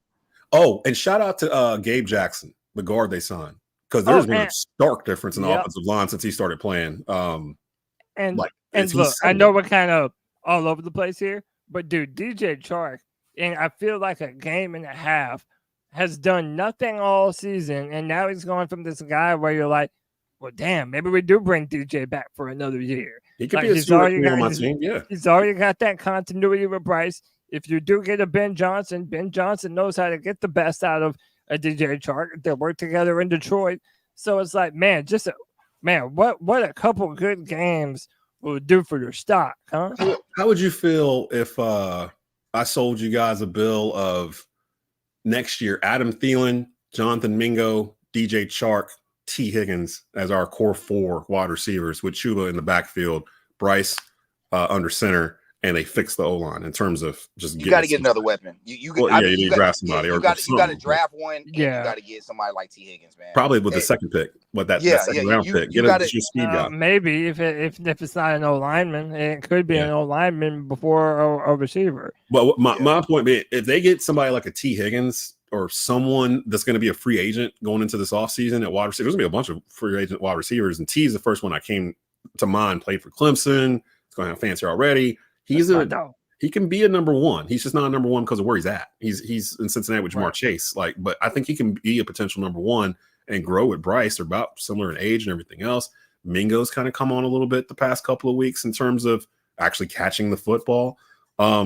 Oh, and shout out to Gabe Jackson, the guard they signed. Because there's been a stark difference in the offensive line since he started playing. And look, I know we're kind of all over the place here, but dude, DJ Chark, and I feel like a game and a half, has done nothing all season, and now he's going from this guy where you're like, well, damn, maybe we do bring DJ back for another year. He could be a steward on my team, yeah. He's already got that continuity with Bryce. If you do get a Ben Johnson knows how to get the best out of a DJ Chark. They work together in Detroit. So it's like, man, what a couple good games will do for your stock, huh? How would you feel if I sold you guys a bill of next year, Adam Thielen, Jonathan Mingo, DJ Chark, T. Higgins as our core 4 wide receivers with Chuba in the backfield, Bryce under center, and they fix the O-line in terms of just you got to get another weapon. You need to draft somebody. You got to draft one. Yeah, you got to get somebody like T. Higgins, man. Probably with the second pick, that second round pick. Get a speed guy. Maybe if it's not an O-lineman, it could be an O-lineman before a receiver. Well, my point being, if they get somebody like a T. Higgins or someone that's going to be a free agent going into this offseason at wide receiver, there's going to be a bunch of free agent wide receivers, and T is the first one I came to mind. Played for Clemson. He's going to have fancy already. He can be a number 1. He's just not a number 1 because of where he's at. He's in Cincinnati with Jamar Chase. But I think he can be a potential number 1 and grow with Bryce. They're about similar in age and everything else. Mingo's kind of come on a little bit the past couple of weeks in terms of actually catching the football. I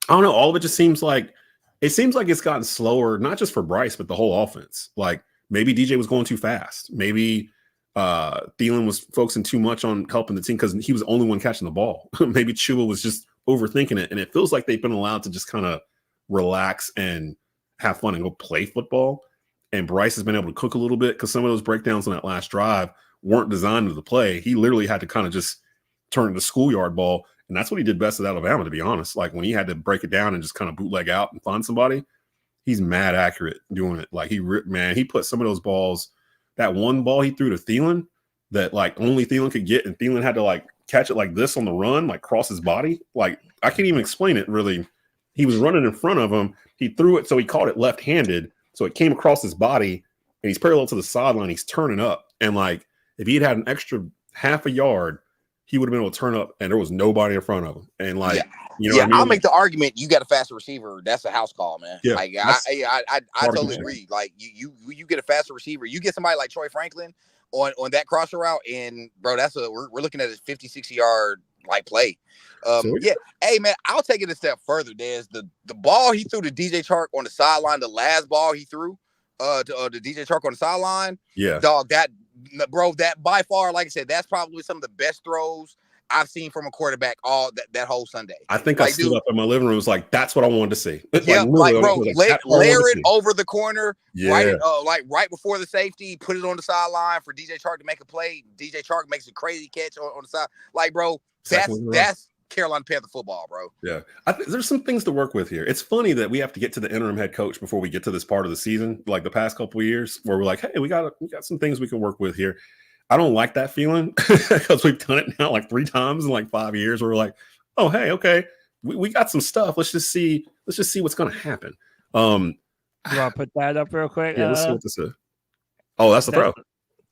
don't know. All of it just seems like it's gotten slower, not just for Bryce, but the whole offense. Like maybe DJ was going too fast. Maybe Thielen was focusing too much on helping the team because he was the only one catching the ball. Maybe Chuba was just overthinking it. And it feels like they've been allowed to just kind of relax and have fun and go play football. And Bryce has been able to cook a little bit because some of those breakdowns on that last drive weren't designed to the play. He literally had to kind of just turn the schoolyard ball. And that's what he did best at Alabama, to be honest. Like when he had to break it down and just kind of bootleg out and find somebody, he's mad accurate doing it. Like he put some of those balls, that one ball he threw to Thielen, that like only Thielen could get, and Thielen had to like catch it like this on the run, like cross his body. Like I can't even explain it really. He was running in front of him. He threw it, so he caught it left-handed. So it came across his body, and he's parallel to the sideline. He's turning up, and like if he had an extra half a yard, he would have been able to turn up, and there was nobody in front of him. And like, you know, what I mean? I'll make the argument. You got a faster receiver. That's a house call, man. Yeah, like I totally agree. Like you get a faster receiver. You get somebody like Troy Franklin on that crosser route, and bro, we're looking at a 50-60 yard like play. Yeah. Hey man, I'll take it a step further. There's the ball he threw to DJ Chark on the sideline. The last ball he threw to DJ Chark on the sideline. Yeah, dog. That by far, like I said, that's probably some of the best throws I've seen from a quarterback all that whole Sunday. I think I stood up in my living room. Was like, that's what I wanted to see. Yeah, like bro, layer it over the corner, right before the safety, put it on the sideline for DJ Chark to make a play. DJ Chark makes a crazy catch on the side. Like, bro, that's Carolina Panther football, bro. Yeah, there's some things to work with here. It's funny that we have to get to the interim head coach before we get to this part of the season, like the past couple of years, where we're like, hey, we got some things we can work with here. I don't like that feeling because we've done it now like 3 times in like 5 years. Where we're like, oh, hey, okay, we got some stuff. Let's just see what's going to happen. You want to put that up real quick? Yeah, let's see what this is. Oh, that's the throw.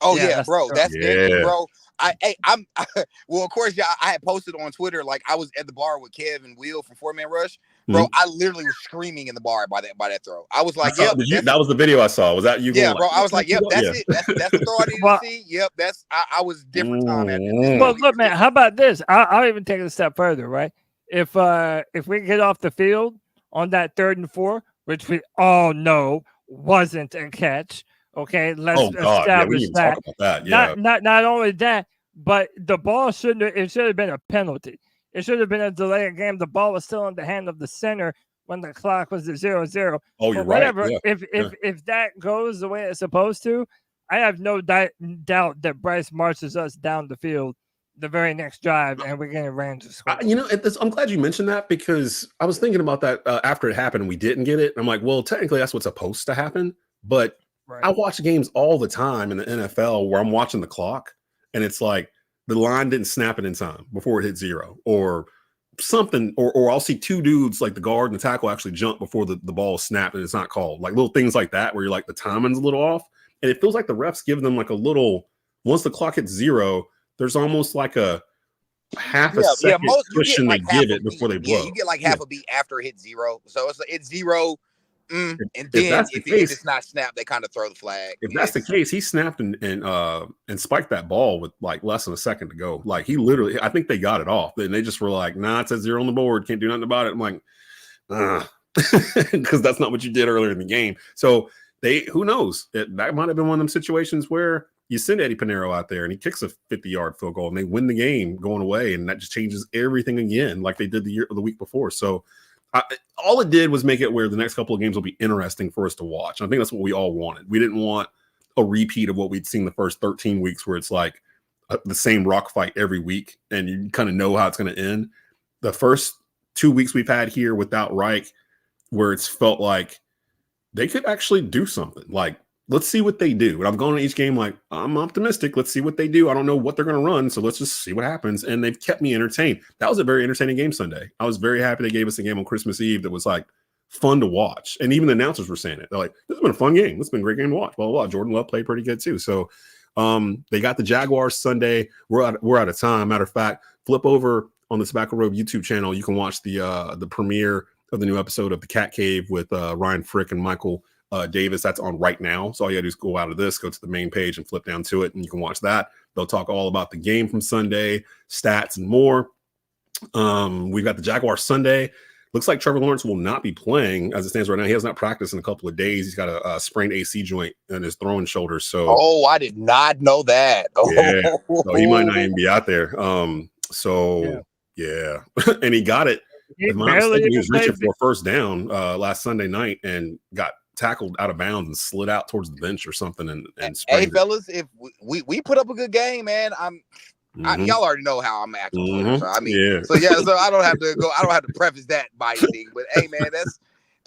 Oh yeah, bro, that's it, bro. Well, of course, I had posted on Twitter, like I was at the bar with Kev and Will from 4-Man Rush. Bro, I literally was screaming in the bar by that throw. I was like, "Yep." That was the video I saw. Was that you? Yeah, bro. I was like, "Yep, that's it. That's the throw I needed to see." Yep, that's. I was different time at it. Well, look, man. How about this? I'll even take it a step further, right? If we get off the field on that 3rd and 4, which we all know wasn't a catch, okay? Let's establish that. Talk about that. Yeah. Not only that, but the ball should have been a penalty. It should have been a delay of game. The ball was still in the hand of the center when the clock was at 0-0. Oh, you're right. Yeah. If that goes the way it's supposed to, I have no doubt that Bryce marches us down the field the very next drive, and we're getting ran to score. I'm glad you mentioned that because I was thinking about that after it happened and we didn't get it. I'm like, well, technically that's what's supposed to happen. But I watch games all the time in the NFL where I'm watching the clock, and it's like, the line didn't snap it in time before it hit 0 or something, or I'll see 2 dudes like the guard and the tackle actually jump before the ball is snapped and it's not called. Like little things like that where you're like the timing's a little off. And it feels like the refs give them like a little, once the clock hits 0, there's almost like a half a second cushion they give it before they blow. Yeah, you get like half a beat after it hits 0. So it's 0. And then if it's not snapped, they kind of throw the flag. If that's the case, he snapped and spiked that ball with like less than a second to go. Like he literally, I think they got it off. And they just were like, nah, it says 0 on the board. Can't do nothing about it. I'm like, because that's not what you did earlier in the game. So who knows? That might have been one of them situations where you send Eddie Pinheiro out there and he kicks a 50-yard field goal and they win the game going away. And that just changes everything again, like they did the week before. So all it did was make it where the next couple of games will be interesting for us to watch. I think that's what we all wanted. We didn't want a repeat of what we'd seen the first 13 weeks where it's like the same rock fight every week and you kind of know how it's going to end. The first 2 weeks we've had here without Reich, where it's felt like they could actually do something. Like, let's see what they do. And I'm going to each game like, I'm optimistic. Let's see what they do. I don't know what they're going to run, so let's just see what happens. And they've kept me entertained. That was a very entertaining game Sunday. I was very happy they gave us a game on Christmas Eve that was like fun to watch. And even the announcers were saying it. They're like, this has been a fun game. This has been a great game to watch. Blah, blah, blah. Jordan Love played pretty good too. So they got the Jaguars Sunday. We're out of time. Matter of fact, flip over on the Tobacco Road YouTube channel. You can watch the premiere of the new episode of The Cat Cave with Ryan Frick and Michael Davis. That's on right now. So all you gotta do is go out of this, go to the main page and flip down to it, and you can watch that. They'll talk all about the game from Sunday, stats, and more. We've got the Jaguars Sunday. Looks like Trevor Lawrence will not be playing as it stands right now. He has not practiced in a couple of days. He's got a sprained AC joint in his throwing shoulder. So, I did not know that. Yeah, so he might not even be out there. Yeah. And he got it. He was reaching for a first down last Sunday night and got tackled out of bounds and slid out towards the bench or something. And hey, fellas, if we put up a good game, man, y'all already know how I'm acting. So, so I don't have to go. I don't have to preface that by anything. But hey, man,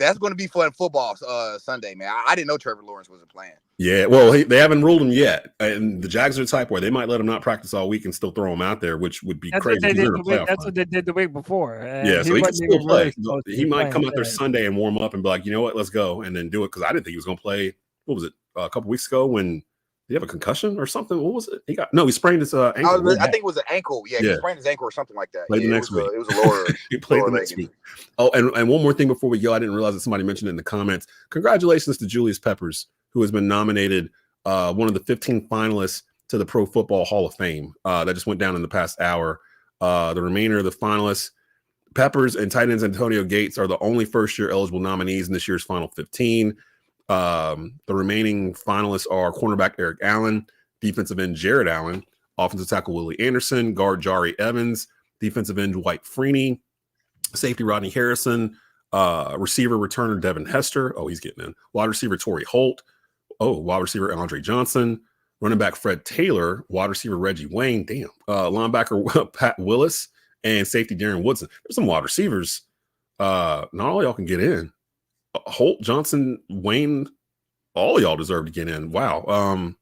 That's going to be fun football Sunday, man. I didn't know Trevor Lawrence wasn't playing. Yeah, well, they haven't ruled him yet, and the Jags are the type where they might let him not practice all week and still throw him out there, which would be crazy. That's what they did the week before. Yeah, so he can still play. He might come out there Sunday and warm up and be like, you know what, let's go, and then do it, because I didn't think he was going to play. What was it, a couple weeks ago when did he have a concussion or something? What was it? He sprained his ankle. I think it was an ankle. Yeah, he sprained his ankle or something like that. Played the next week. It was a lower. He played the next week. Oh, and one more thing before we go, I didn't realize that somebody mentioned it in the comments. Congratulations to Julius Peppers, who has been nominated one of the 15 finalists to the Pro Football Hall of Fame. That just went down in the past hour. The remainder of the finalists, Peppers and tight ends Antonio Gates, are the only first-year eligible nominees in this year's final 15. The remaining finalists are cornerback Eric Allen, defensive end Jared Allen, offensive tackle Willie Anderson, guard Jari Evans, defensive end Dwight Freeney, safety Rodney Harrison, receiver returner Devin Hester. Oh, he's getting in. Wide receiver Torrey Holt. Oh, wide receiver Andre Johnson, running back Fred Taylor, wide receiver Reggie Wayne. Damn. Linebacker Pat Willis, and safety Darren Woodson. There's some wide receivers. Not all y'all can get in. Holt, Johnson, Wayne, all y'all deserve to get in. Wow.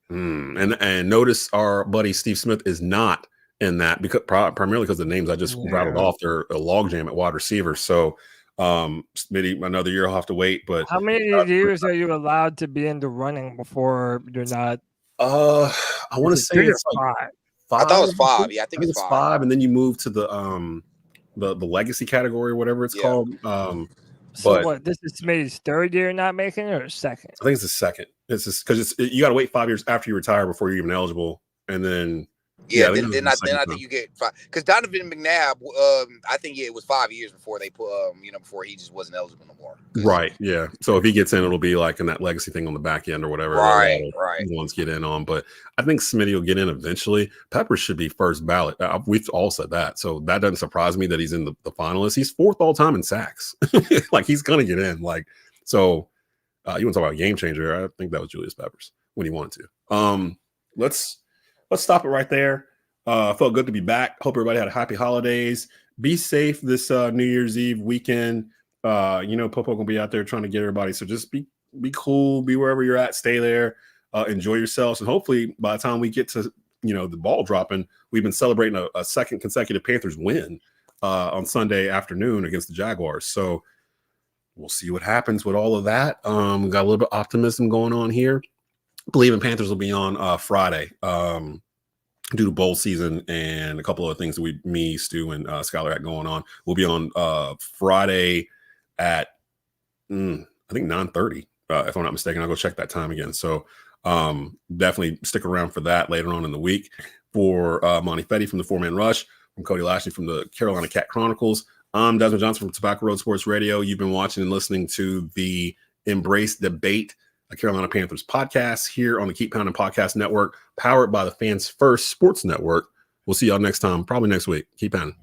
And notice our buddy Steve Smith is not in that, because primarily because the names I just rattled off, they're a logjam at wide receiver. So Smitty, another year I'll have to wait. But how many years are you allowed to be in the running before you're not? I want to say it's like 5. I thought it was 5. Yeah, I think it's 5, and then you move to the legacy category or whatever it's called. So what? This is Smitty's 3rd year not making it, or second? I think it's the second. It's just because you got to wait 5 years after you retire before you're even eligible, and then. Then I think you get 5. Because Donovan McNabb, I think it was 5 years before they put, before he just wasn't eligible no more. Right. Yeah. So if he gets in, it'll be like in that legacy thing on the back end or whatever. Right. Ones get in on, but I think Smitty will get in eventually. Peppers should be first ballot. We've all said that, so that doesn't surprise me that he's in the finalists. He's 4th all time in sacks. Like, he's gonna get in. Like, so you want to talk about a game changer? I think that was Julius Peppers when he wanted to. Let's stop it right there. Felt good to be back. Hope everybody had a happy holidays. Be safe this New Year's Eve weekend. Popo gonna be out there trying to get everybody. So just be cool. Be wherever you're at. Stay there. Enjoy yourselves. And hopefully by the time we get to the ball dropping, we've been celebrating a second consecutive Panthers win on Sunday afternoon against the Jaguars. So we'll see what happens with all of that. Got a little bit of optimism going on here. Believing Panthers will be on Friday due to bowl season and a couple of things that me, Stu, and Skylar had going on. We'll be on Friday at I think 9:30, if I'm not mistaken. I'll go check that time again. So definitely stick around for that later on in the week. For Monty Fetti from the 4-Man Rush, from Cody Lachney from the Carolina Cat Chronicles, I'm Desmond Johnson from Tobacco Road Sports Radio. You've been watching and listening to the Embrace Debate, a Carolina Panthers podcast here on the Keep Pounding Podcast Network, powered by the Fans First Sports Network. We'll see y'all next time, probably next week. Keep pounding.